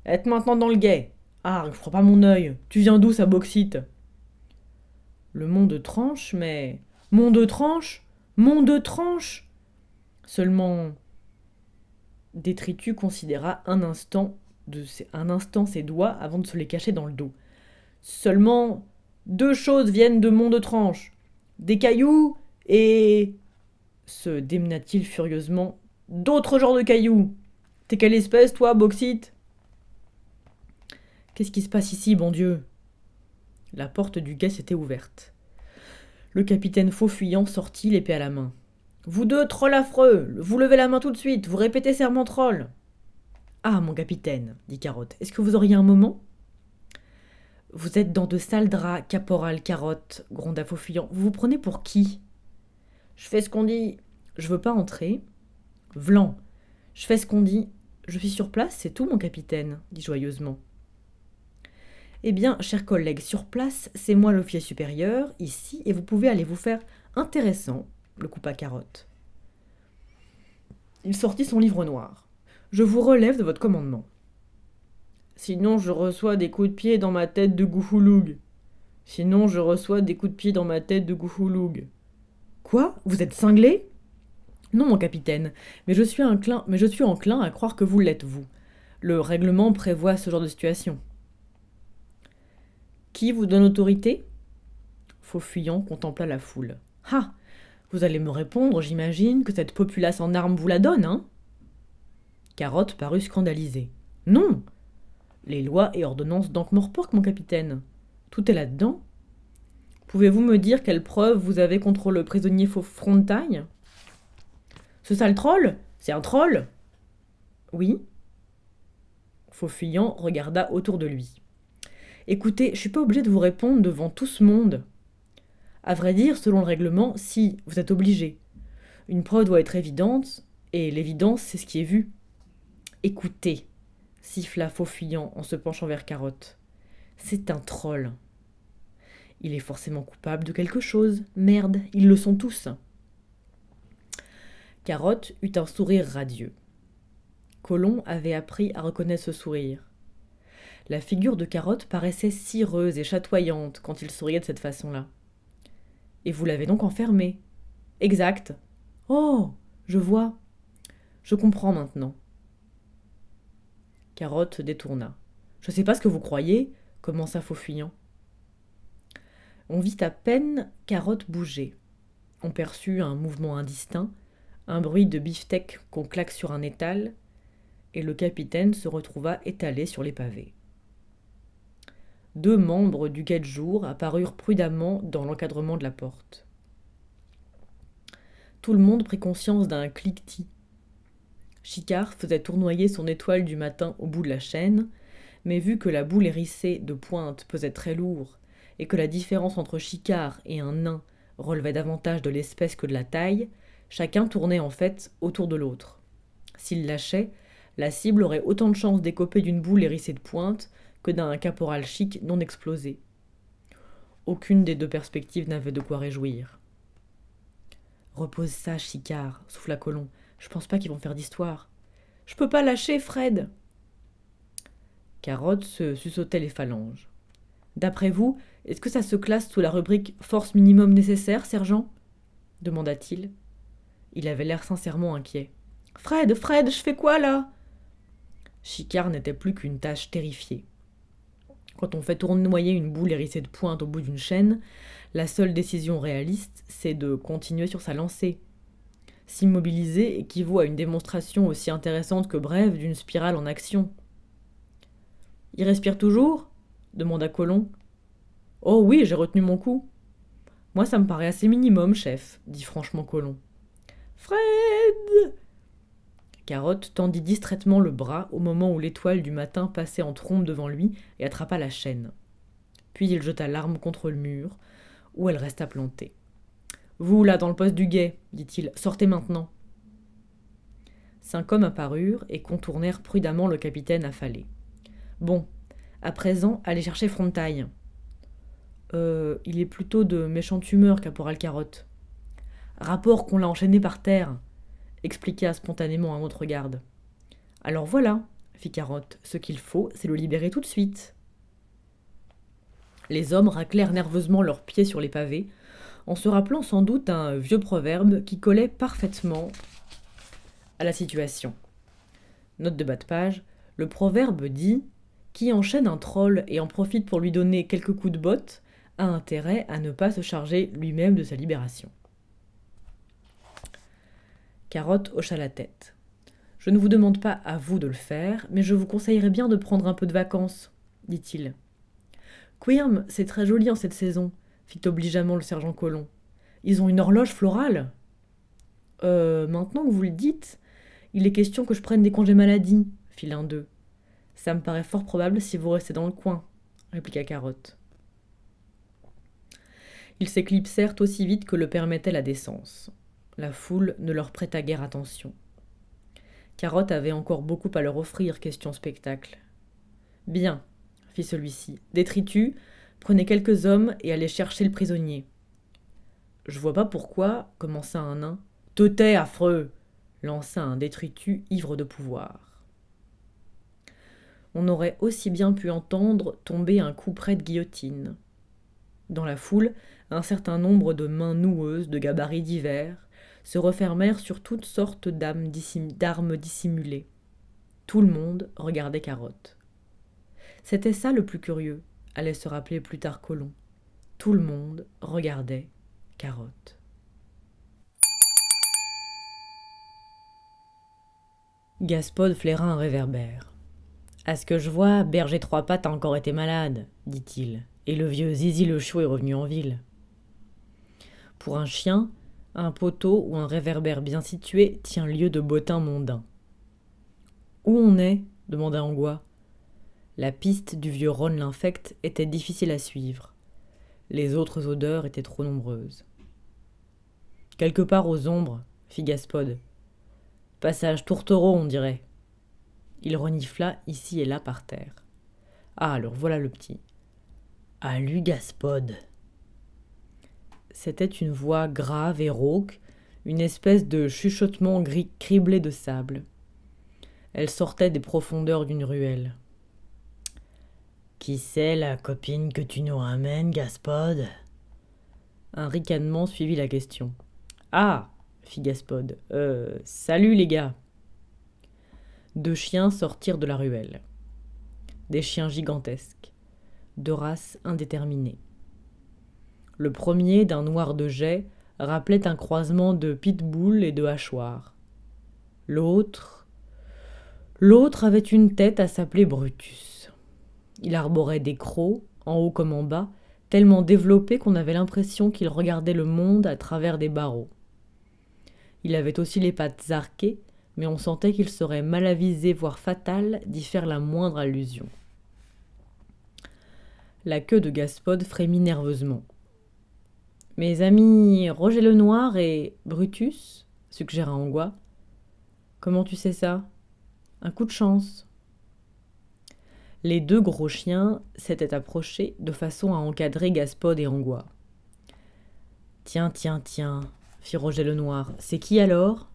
Êtes maintenant dans le guet. Ah, je crois pas mon œil. Tu viens d'où, ça Bauxite ? Le mont de Tranche, mais... Mont de Tranche ? Mont de Tranche ? Seulement... Détritus considéra un instant ses doigts avant de se les cacher dans le dos. Seulement 2 choses viennent de Mont de Tranche. Des cailloux et... se démena-t-il furieusement. D'autres genres de cailloux. T'es quelle espèce, toi, Bauxite ? Qu'est-ce qui se passe ici, bon Dieu ? La porte du guet s'était ouverte. Le capitaine Faux-Fuyant sortit, l'épée à la main. « Vous 2, trolls affreux, vous levez la main tout de suite, vous répétez serment troll. »« Ah, mon capitaine, » dit Carotte, « est-ce que vous auriez un moment ?»« Vous êtes dans de sales draps, caporal Carotte, » gronda Faux-Fuyant. « Vous vous prenez pour qui ?»« Je fais ce qu'on dit. »« Je veux pas entrer. »« Vlan. Je fais ce qu'on dit. Je suis sur place, c'est tout, mon capitaine, » dit joyeusement. « Eh bien, chers collègues, sur place, c'est moi l'officier supérieur, ici, et vous pouvez aller vous faire intéressant, » le coupa Carotte. Il sortit son livre noir. « Je vous relève de votre commandement. »« Sinon, je reçois des coups de pied dans ma tête de Gouhouloug. »« Sinon, je reçois des coups de pied dans ma tête de Gouhouloug. »« Quoi ? Vous êtes cinglé ? » ?»« Non, mon capitaine, mais je suis enclin à croire que vous l'êtes, vous. Le règlement prévoit ce genre de situation. » « Qui vous donne autorité ? » Faux-Fuyant contempla la foule. « Ah ! Vous allez me répondre, j'imagine, que cette populace en armes vous la donne, hein ?» Carotte parut scandalisée. « Non ! Les lois et ordonnances d'Ankh-Morpork, mon capitaine. Tout est là-dedans. » Pouvez-vous me dire quelle preuve vous avez contre le prisonnier Frontaille? Ce sale troll? C'est un troll? Oui. Faux-Fuyant regarda autour de lui. Écoutez, je suis pas obligé de vous répondre devant tout ce monde. À vrai dire, selon le règlement, si, vous êtes obligé. Une preuve doit être évidente, et l'évidence, c'est ce qui est vu. Écoutez, siffla Faux-Fuyant en se penchant vers Carotte. C'est un troll. Il est forcément coupable de quelque chose. Merde, ils le sont tous. Carotte eut un sourire radieux. Colomb avait appris à reconnaître ce sourire. La figure de Carotte paraissait cireuse et chatoyante quand il souriait de cette façon-là. Et vous l'avez donc enfermé? Exact. Oh, je vois. Je comprends maintenant. Carotte se détourna. Je sais pas ce que vous croyez, commença Faux-Fuyant. On vit à peine Carotte bouger. On perçut un mouvement indistinct, un bruit de beefsteak qu'on claque sur un étal, et le capitaine se retrouva étalé sur les pavés. 2 membres du guet-jour apparurent prudemment dans l'encadrement de la porte. Tout le monde prit conscience d'un cliquetis. Chicard faisait tournoyer son étoile du matin au bout de la chaîne, mais vu que la boule hérissée de pointe pesait très lourd et que la différence entre Chicard et un nain relevait davantage de l'espèce que de la taille, chacun tournait en fait autour de l'autre. S'il lâchait, la cible aurait autant de chances d'écoper d'une boule hérissée de pointe que d'un caporal chic non explosé. Aucune des 2 perspectives n'avait de quoi réjouir. « Repose ça, Chicard, souffla Colomb. Je pense pas qu'ils vont faire d'histoire. Je peux pas lâcher, Fred. Carotte se suçotait les phalanges. D'après vous, est-ce que ça se classe sous la rubrique force minimum nécessaire, sergent? Demanda-t-il. Il avait l'air sincèrement inquiet. Fred, je fais quoi là? Chicard n'était plus qu'une tâche terrifiée. Quand on fait tournoyer une boule hérissée de pointe au bout d'une chaîne, la seule décision réaliste, c'est de continuer sur sa lancée. S'immobiliser équivaut à une démonstration aussi intéressante que brève d'une spirale en action. « Il respire toujours ?» demanda Colomb. « Oh oui, j'ai retenu mon coup. »« Moi, ça me paraît assez minimum, chef, » dit franchement Colomb. « Fred !» Carotte tendit distraitement le bras au moment où l'étoile du matin passait en trombe devant lui et attrapa la chaîne. Puis il jeta l'arme contre le mur, où elle resta plantée. « Vous, là, dans le poste du guet, dit-il, sortez maintenant. » 5 hommes apparurent et contournèrent prudemment le capitaine affalé. « Bon, à présent, allez chercher Frontaille. »« il est plutôt de méchante humeur, caporal Carotte. »« Rapport qu'on l'a enchaîné par terre, » expliqua spontanément un autre garde. « Alors voilà, » fit Carotte, « ce qu'il faut, c'est le libérer tout de suite. » Les hommes raclèrent nerveusement leurs pieds sur les pavés, en se rappelant sans doute un vieux proverbe qui collait parfaitement à la situation. Note de bas de page, le proverbe dit « Qui enchaîne un troll et en profite pour lui donner quelques coups de botte a intérêt à ne pas se charger lui-même de sa libération. » Carotte hocha la tête. « Je ne vous demande pas à vous de le faire, mais je vous conseillerais bien de prendre un peu de vacances, dit-il. « Quirm, c'est très joli en cette saison, fit obligeamment le sergent Colomb. Ils ont une horloge florale. Maintenant que vous le dites, il est question que je prenne des congés maladie, fit l'un d'eux. Ça me paraît fort probable si vous restez dans le coin, répliqua Carotte. Ils s'éclipsèrent aussi vite que le permettait la décence. La foule ne leur prêta guère attention. Carotte avait encore beaucoup à leur offrir, question spectacle. Bien, fit celui-ci. Détritus, prenez quelques hommes et allez chercher le prisonnier. Je vois pas pourquoi, commença un nain. Te tais, affreux, lança un détritus ivre de pouvoir. On aurait aussi bien pu entendre tomber un coup près de guillotine. Dans la foule, un certain nombre de mains noueuses de gabarits divers se refermèrent sur toutes sortes d'armes dissimulées. Tout le monde regardait Carotte. C'était ça le plus curieux, allait se rappeler plus tard Colomb. Tout le monde regardait Carotte. Gaspode flaira un réverbère. « À ce que je vois, Berger Trois Pattes a encore été malade, dit-il, et le vieux Zizi le Chiot est revenu en ville. Pour un chien, un poteau ou un réverbère bien situé tient lieu de bottin mondain. Où on est ? Demanda Angois. La piste du vieux Ron l'infect était difficile à suivre. Les autres odeurs étaient trop nombreuses. Quelque part aux ombres, fit Gaspod. Passage tourtereau, on dirait. Il renifla ici et là par terre. Ah, alors voilà le petit. À lui, Gaspod. C'était une voix grave et rauque, une espèce de chuchotement gris criblé de sable. Elle sortait des profondeurs d'une ruelle. Qui c'est la copine que tu nous ramènes, Gaspod ? Un ricanement suivit la question. Ah, fit Gaspod. Salut les gars. Deux chiens sortirent de la ruelle. Des chiens gigantesques, de race indéterminée. Le premier, d'un noir de jais, rappelait un croisement de pitbull et de hachoir. L'autre avait une tête à s'appeler Brutus. Il arborait des crocs, en haut comme en bas, tellement développés qu'on avait l'impression qu'il regardait le monde à travers des barreaux. Il avait aussi les pattes arquées, mais on sentait qu'il serait mal avisé, voire fatal, d'y faire la moindre allusion. La queue de Gaspod frémit nerveusement. « Mes amis Roger le Noir et Brutus ?» suggéra Angois. « Comment tu sais ça ? Un coup de chance. » Les deux gros chiens s'étaient approchés de façon à encadrer Gaspod et Angois. « Tiens, fit Roger le Noir. « C'est qui alors ?»«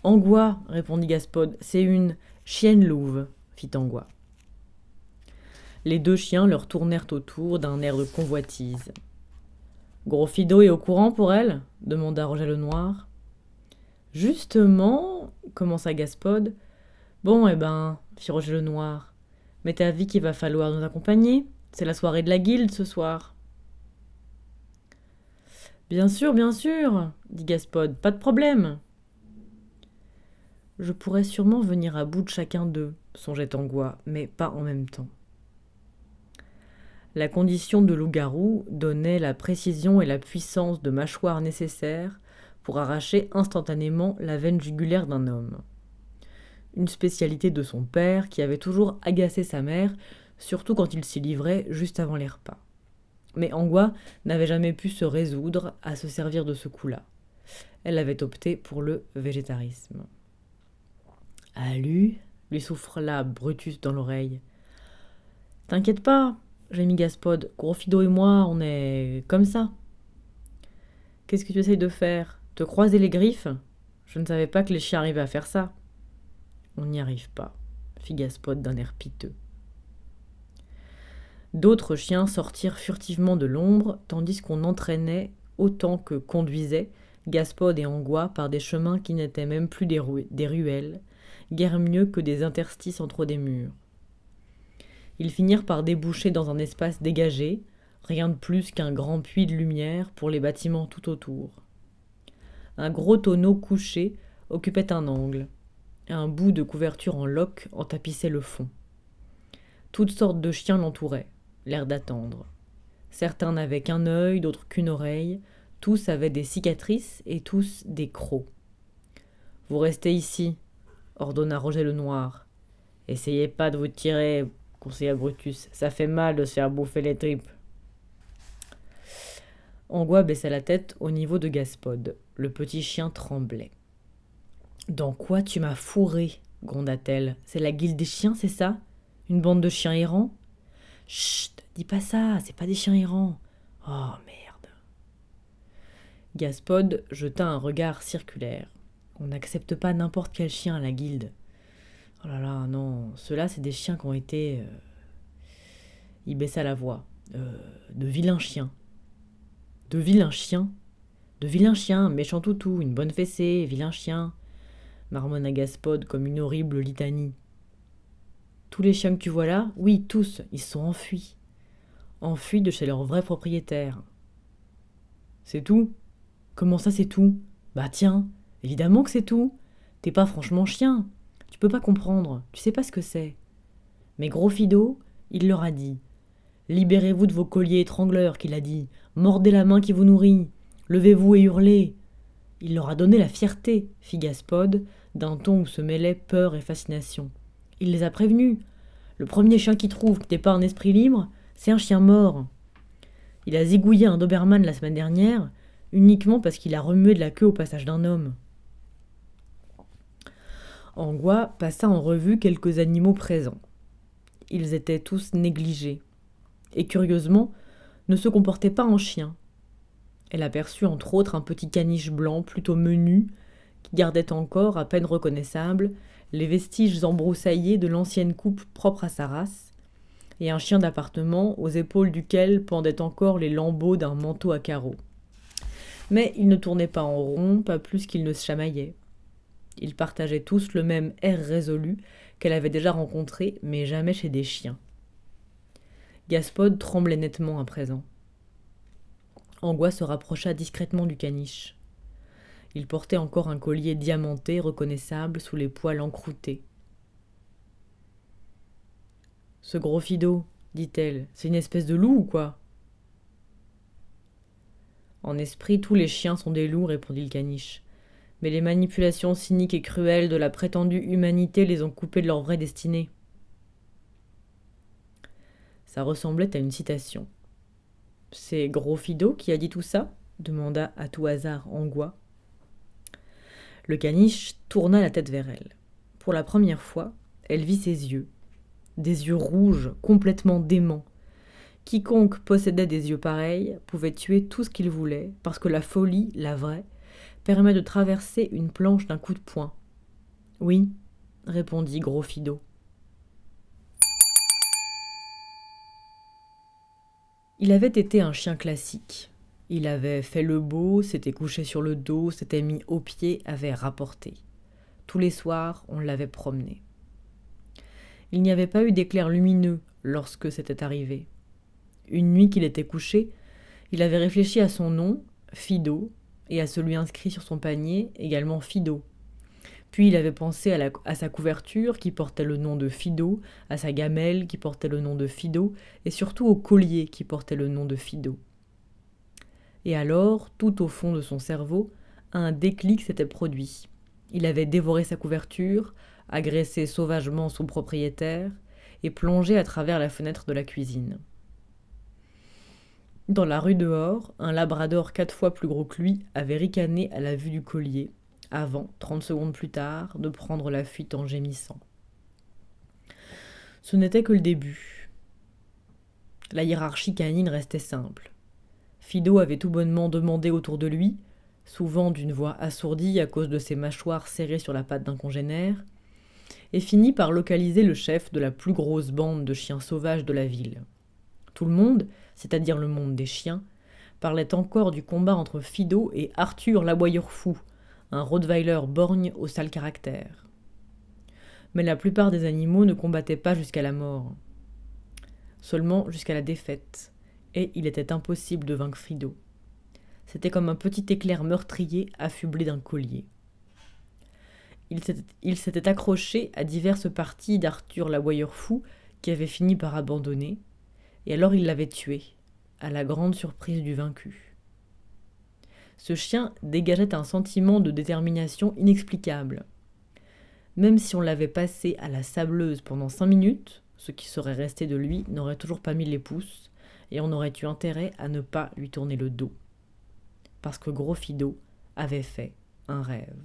Angois, répondit Gaspod. « C'est une chienne louve, fit Angois. Les deux chiens leur tournèrent autour d'un air de convoitise. « Gros Fido est au courant pour elle ?» demanda Roger le Noir. « Justement, commença Gaspod. « Bon, fit Roger le Noir. « Mais t'as vu qu'il va falloir nous accompagner ? C'est la soirée de la guilde ce soir. » « Bien sûr, dit Gaspod. « Pas de problème. » « Je pourrais sûrement venir à bout de chacun d'eux, songeait Angois, mais pas en même temps. La condition de loup-garou donnait la précision et la puissance de mâchoire nécessaires pour arracher instantanément la veine jugulaire d'un homme. Une spécialité de son père qui avait toujours agacé sa mère, surtout quand il s'y livrait juste avant les repas. Mais Angois n'avait jamais pu se résoudre à se servir de ce coup-là. Elle avait opté pour le végétarisme. « Alu » lui souffla Brutus dans l'oreille. « T'inquiète pas, gémit Gaspod. Gros Fido et moi, on est comme ça. »« Qu'est-ce que tu essayes de faire ? Te croiser les griffes ? Je ne savais pas que les chiens arrivaient à faire ça. »« On n'y arrive pas, fit Gaspod d'un air piteux. D'autres chiens sortirent furtivement de l'ombre, tandis qu'on entraînait, autant que conduisait, Gaspod et Angois par des chemins qui n'étaient même plus des ruelles, guère mieux que des interstices entre des murs. Ils finirent par déboucher dans un espace dégagé, rien de plus qu'un grand puits de lumière pour les bâtiments tout autour. Un gros tonneau couché occupait un angle. Un bout de couverture en loques en tapissait le fond. Toutes sortes de chiens l'entouraient, l'air d'attendre. Certains n'avaient qu'un œil, d'autres qu'une oreille. Tous avaient des cicatrices et tous des crocs. « Vous restez ici, » ordonna Roger le Noir. « Essayez pas de vous tirer, » conseilla Brutus. « Ça fait mal de se faire bouffer les tripes. » Angois baissa la tête au niveau de Gaspod. Le petit chien tremblait. « Dans quoi tu m'as fourré ?» gronda-t-elle. « C'est la guilde des chiens, c'est ça ? Une bande de chiens errants ? » ?»« Chut, dis pas ça, c'est pas des chiens errants. »« Oh, merde. » Gaspod jeta un regard circulaire. On n'accepte pas n'importe quel chien à la guilde. Oh là là, non, ceux-là, c'est des chiens qui ont été... Il baissa la voix. De vilains chiens. De vilains chiens ? De vilains chiens, méchant toutou, une bonne fessée, vilain chien, marmonna Gaspod comme une horrible litanie. Tous les chiens que tu vois là, oui, tous, ils se sont enfuis. Enfuis de chez leur vrai propriétaire. C'est tout ? Comment ça, c'est tout ? Bah tiens, évidemment que c'est tout. T'es pas franchement chien. Tu peux pas comprendre. Tu sais pas ce que c'est. Mais gros Fido, il leur a dit. Libérez-vous de vos colliers étrangleurs, qu'il a dit. Mordez la main qui vous nourrit. Levez-vous et hurlez. Il leur a donné la fierté, fit Gaspode, d'un ton où se mêlaient peur et fascination. Il les a prévenus. Le premier chien qu'il trouve qui n'est pas un esprit libre, c'est un chien mort. Il a zigouillé un Doberman la semaine dernière, uniquement parce qu'il a remué de la queue au passage d'un homme. Angois passa en revue quelques animaux présents. Ils étaient tous négligés, et curieusement, ne se comportaient pas en chiens. Elle aperçut entre autres un petit caniche blanc plutôt menu, qui gardait encore, à peine reconnaissable, les vestiges embroussaillés de l'ancienne coupe propre à sa race, et un chien d'appartement aux épaules duquel pendaient encore les lambeaux d'un manteau à carreaux. Mais ils ne tournaient pas en rond, pas plus qu'ils ne se chamaillaient. Ils partageaient tous le même air résolu qu'elle avait déjà rencontré, mais jamais chez des chiens. Gaspode tremblait nettement à présent. Angois se rapprocha discrètement du caniche. Il portait encore un collier diamanté reconnaissable sous les poils encroutés. « Ce gros Fido, dit-elle, c'est une espèce de loup ou quoi ?» « En esprit, tous les chiens sont des loups, répondit le caniche. Mais les manipulations cyniques et cruelles de la prétendue humanité les ont coupés de leur vraie destinée. » Ça ressemblait à une citation. « C'est Gros Fido qui a dit tout ça ?» demanda à tout hasard Angois. Le caniche tourna la tête vers elle. Pour la première fois, elle vit ses yeux. Des yeux rouges, complètement déments. Quiconque possédait des yeux pareils pouvait tuer tout ce qu'il voulait, parce que la folie, la vraie, permet de traverser une planche d'un coup de poing. « Oui, » répondit Gros Fido. Il avait été un chien classique. Il avait fait le beau, s'était couché sur le dos, s'était mis au pied, avait rapporté. Tous les soirs, on l'avait promené. Il n'y avait pas eu d'éclair lumineux lorsque c'était arrivé. Une nuit qu'il était couché, il avait réfléchi à son nom, Fido, et à celui inscrit sur son panier, également Fido. Puis il avait pensé à sa couverture qui portait le nom de Fido, à sa gamelle qui portait le nom de Fido, et surtout au collier qui portait le nom de Fido. Et alors, tout au fond de son cerveau, un déclic s'était produit. Il avait dévoré sa couverture, agressé sauvagement son propriétaire, et plongé à travers la fenêtre de la cuisine. Dans la rue dehors, un labrador 4 fois plus gros que lui avait ricané à la vue du collier, avant, 30 secondes plus tard, de prendre la fuite en gémissant. Ce n'était que le début. La hiérarchie canine restait simple. Fido avait tout bonnement demandé autour de lui, souvent d'une voix assourdie à cause de ses mâchoires serrées sur la patte d'un congénère, et finit par localiser le chef de la plus grosse bande de chiens sauvages de la ville. Tout le monde, c'est-à-dire le monde des chiens, parlait encore du combat entre Fido et Arthur l'aboyeur fou, un rottweiler borgne au sale caractère. Mais la plupart des animaux ne combattaient pas jusqu'à la mort, seulement jusqu'à la défaite, et il était impossible de vaincre Fido. C'était comme un petit éclair meurtrier affublé d'un collier. Il s'était accroché à diverses parties d'Arthur l'aboyeur fou qui avait fini par abandonner, et alors il l'avait tué, à la grande surprise du vaincu. Ce chien dégageait un sentiment de détermination inexplicable. Même si on l'avait passé à la sableuse pendant 5 minutes, ce qui serait resté de lui n'aurait toujours pas mis les pouces, et on aurait eu intérêt à ne pas lui tourner le dos. Parce que Gros Fido avait fait un rêve.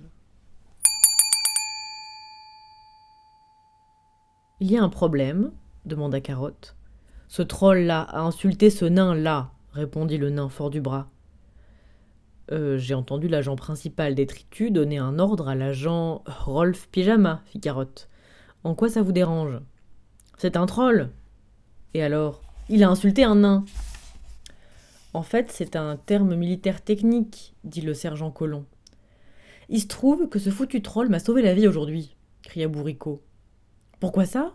« Il y a un problème ?» demanda Carotte. « Ce troll-là a insulté ce nain-là, » répondit le nain fort du bras. J'ai entendu l'agent principal d'Étritus donner un ordre à l'agent Rolf Pyjama, fit Carotte. En quoi ça vous dérange ? C'est un troll. Et alors ? Il a insulté un nain. En fait, c'est un terme militaire technique, dit le sergent Colomb. Il se trouve que ce foutu troll m'a sauvé la vie aujourd'hui, cria Bourricot. Pourquoi ça ?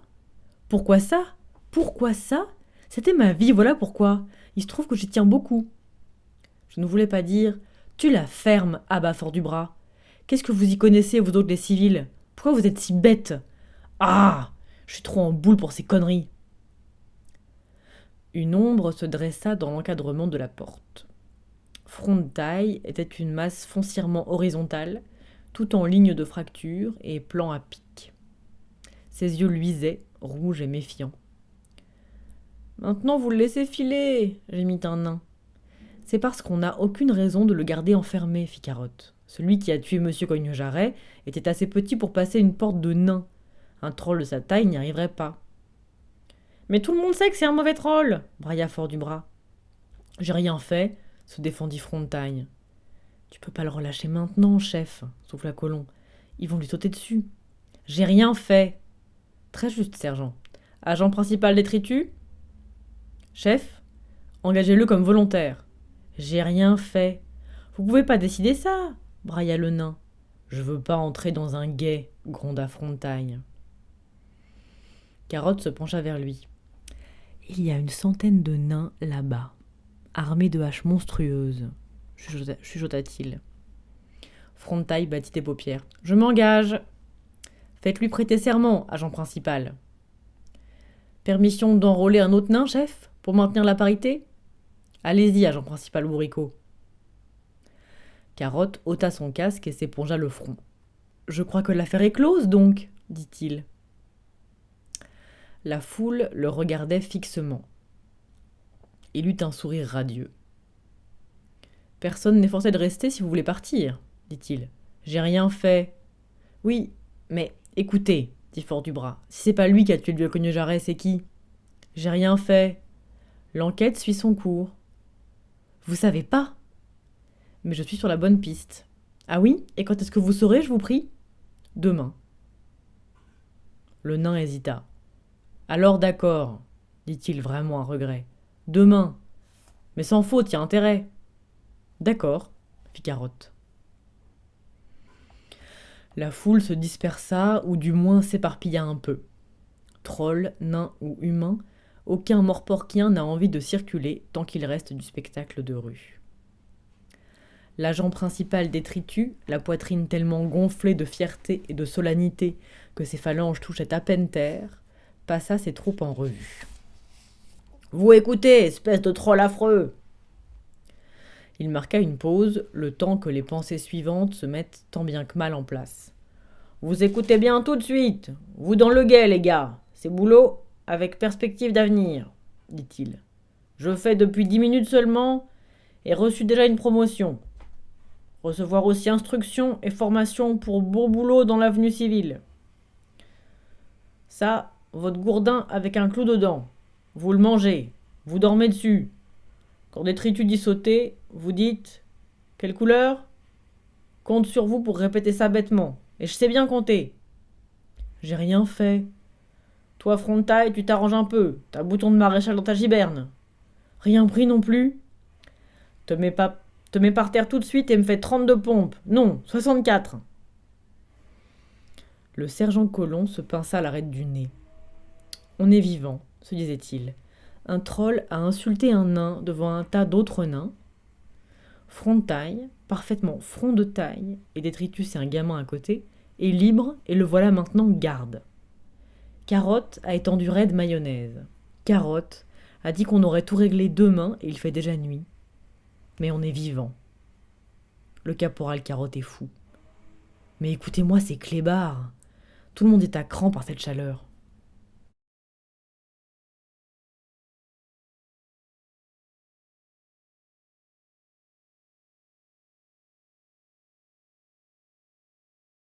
Pourquoi ça ? Pourquoi ça ? C'était ma vie, voilà pourquoi. Il se trouve que j'y tiens beaucoup. Je ne voulais pas dire « Tu la fermes, abat fort du bras. Qu'est-ce que vous y connaissez, vous autres les civils ? Pourquoi vous êtes si bêtes ? Ah ! Je suis trop en boule pour ces conneries. » Une ombre se dressa dans l'encadrement de la porte. front de taille était une masse foncièrement horizontale, tout en ligne de fracture et plan à pic. Ses yeux luisaient, rouges et méfiants. Maintenant vous le laissez filer, gémit un nain. C'est parce qu'on n'a aucune raison de le garder enfermé, fit Carotte. Celui qui a tué Monsieur Cogne-Jarret était assez petit pour passer une porte de nain. Un troll de sa taille n'y arriverait pas. Mais tout le monde sait que c'est un mauvais troll, brailla Fort-du-Bras. J'ai rien fait, se défendit Front-de-Taille. Tu peux pas le relâcher maintenant, chef, souffla Colomb. Ils vont lui sauter dessus. J'ai rien fait. Très juste, sergent. Agent principal détritus ? Chef, engagez-le comme volontaire. J'ai rien fait. Vous pouvez pas décider ça, brailla le nain. Je veux pas entrer dans un guet, gronda Front-de-Taille. Carotte se pencha vers lui. Il y a une centaine de nains là-bas, armés de haches monstrueuses, chuchota-t-il. Front-de-Taille battit des paupières. Je m'engage. Faites-lui prêter serment, agent principal. Permission d'enrôler un autre nain, chef, pour maintenir la parité ? Allez-y, agent principal bourricot. Carotte ôta son casque et s'épongea le front. Je crois que l'affaire est close, donc, dit-il. La foule le regardait fixement. Il eut un sourire radieux. Personne n'est forcé de rester si vous voulez partir, dit-il. J'ai rien fait. Oui, mais écoutez, dit Fort-du-Bras, si c'est pas lui qui a tué le vieux Cogne-Jarret, c'est qui ? J'ai rien fait. L'enquête suit son cours. Vous savez pas ? Mais je suis sur la bonne piste. Ah oui ? Et quand est-ce que vous saurez, je vous prie ? Demain. Le nain hésita. Alors d'accord, dit-il vraiment à regret. Demain. Mais sans faute, y a intérêt. D'accord, fit Carotte. La foule se dispersa, ou du moins s'éparpilla un peu. Trolls, nains ou humains, aucun morporquien n'a envie de circuler tant qu'il reste du spectacle de rue. L'agent principal détritus, la poitrine tellement gonflée de fierté et de solennité que ses phalanges touchaient à peine terre, passa ses troupes en revue. « Vous écoutez, espèce de troll affreux !» Il marqua une pause, le temps que les pensées suivantes se mettent tant bien que mal en place. « Vous écoutez bien tout de suite. Vous dans le guet, les gars. C'est boulot avec perspective d'avenir, dit-il. Je fais depuis 10 minutes seulement et reçu déjà une promotion. Recevoir aussi instruction et formation pour beau boulot dans l'avenue civile. Ça, votre gourdin avec un clou dedans. Vous le mangez, vous dormez dessus. Quand détritus dit sauter, vous dites « Quelle couleur ?» Compte sur vous pour répéter ça bêtement. Et je sais bien compter. J'ai rien fait. Toi, Front-de-Taille, tu t'arranges un peu. T'as bouton de maréchal dans ta giberne. Rien pris non plus. Te mets par terre tout de suite et me fais 32 pompes. Non, 64. Le sergent Colomb se pinça l'arête du nez. On est vivant, se disait-il. Un troll a insulté un nain devant un tas d'autres nains. Front-de-Taille, parfaitement front de taille, et détritus et un gamin à côté, est libre et le voilà maintenant garde. Carotte a étendu raide mayonnaise. Carotte a dit qu'on aurait tout réglé demain et il fait déjà nuit. Mais on est vivant. Le caporal Carotte est fou. Mais écoutez-moi ces clébards. Tout le monde est à cran par cette chaleur.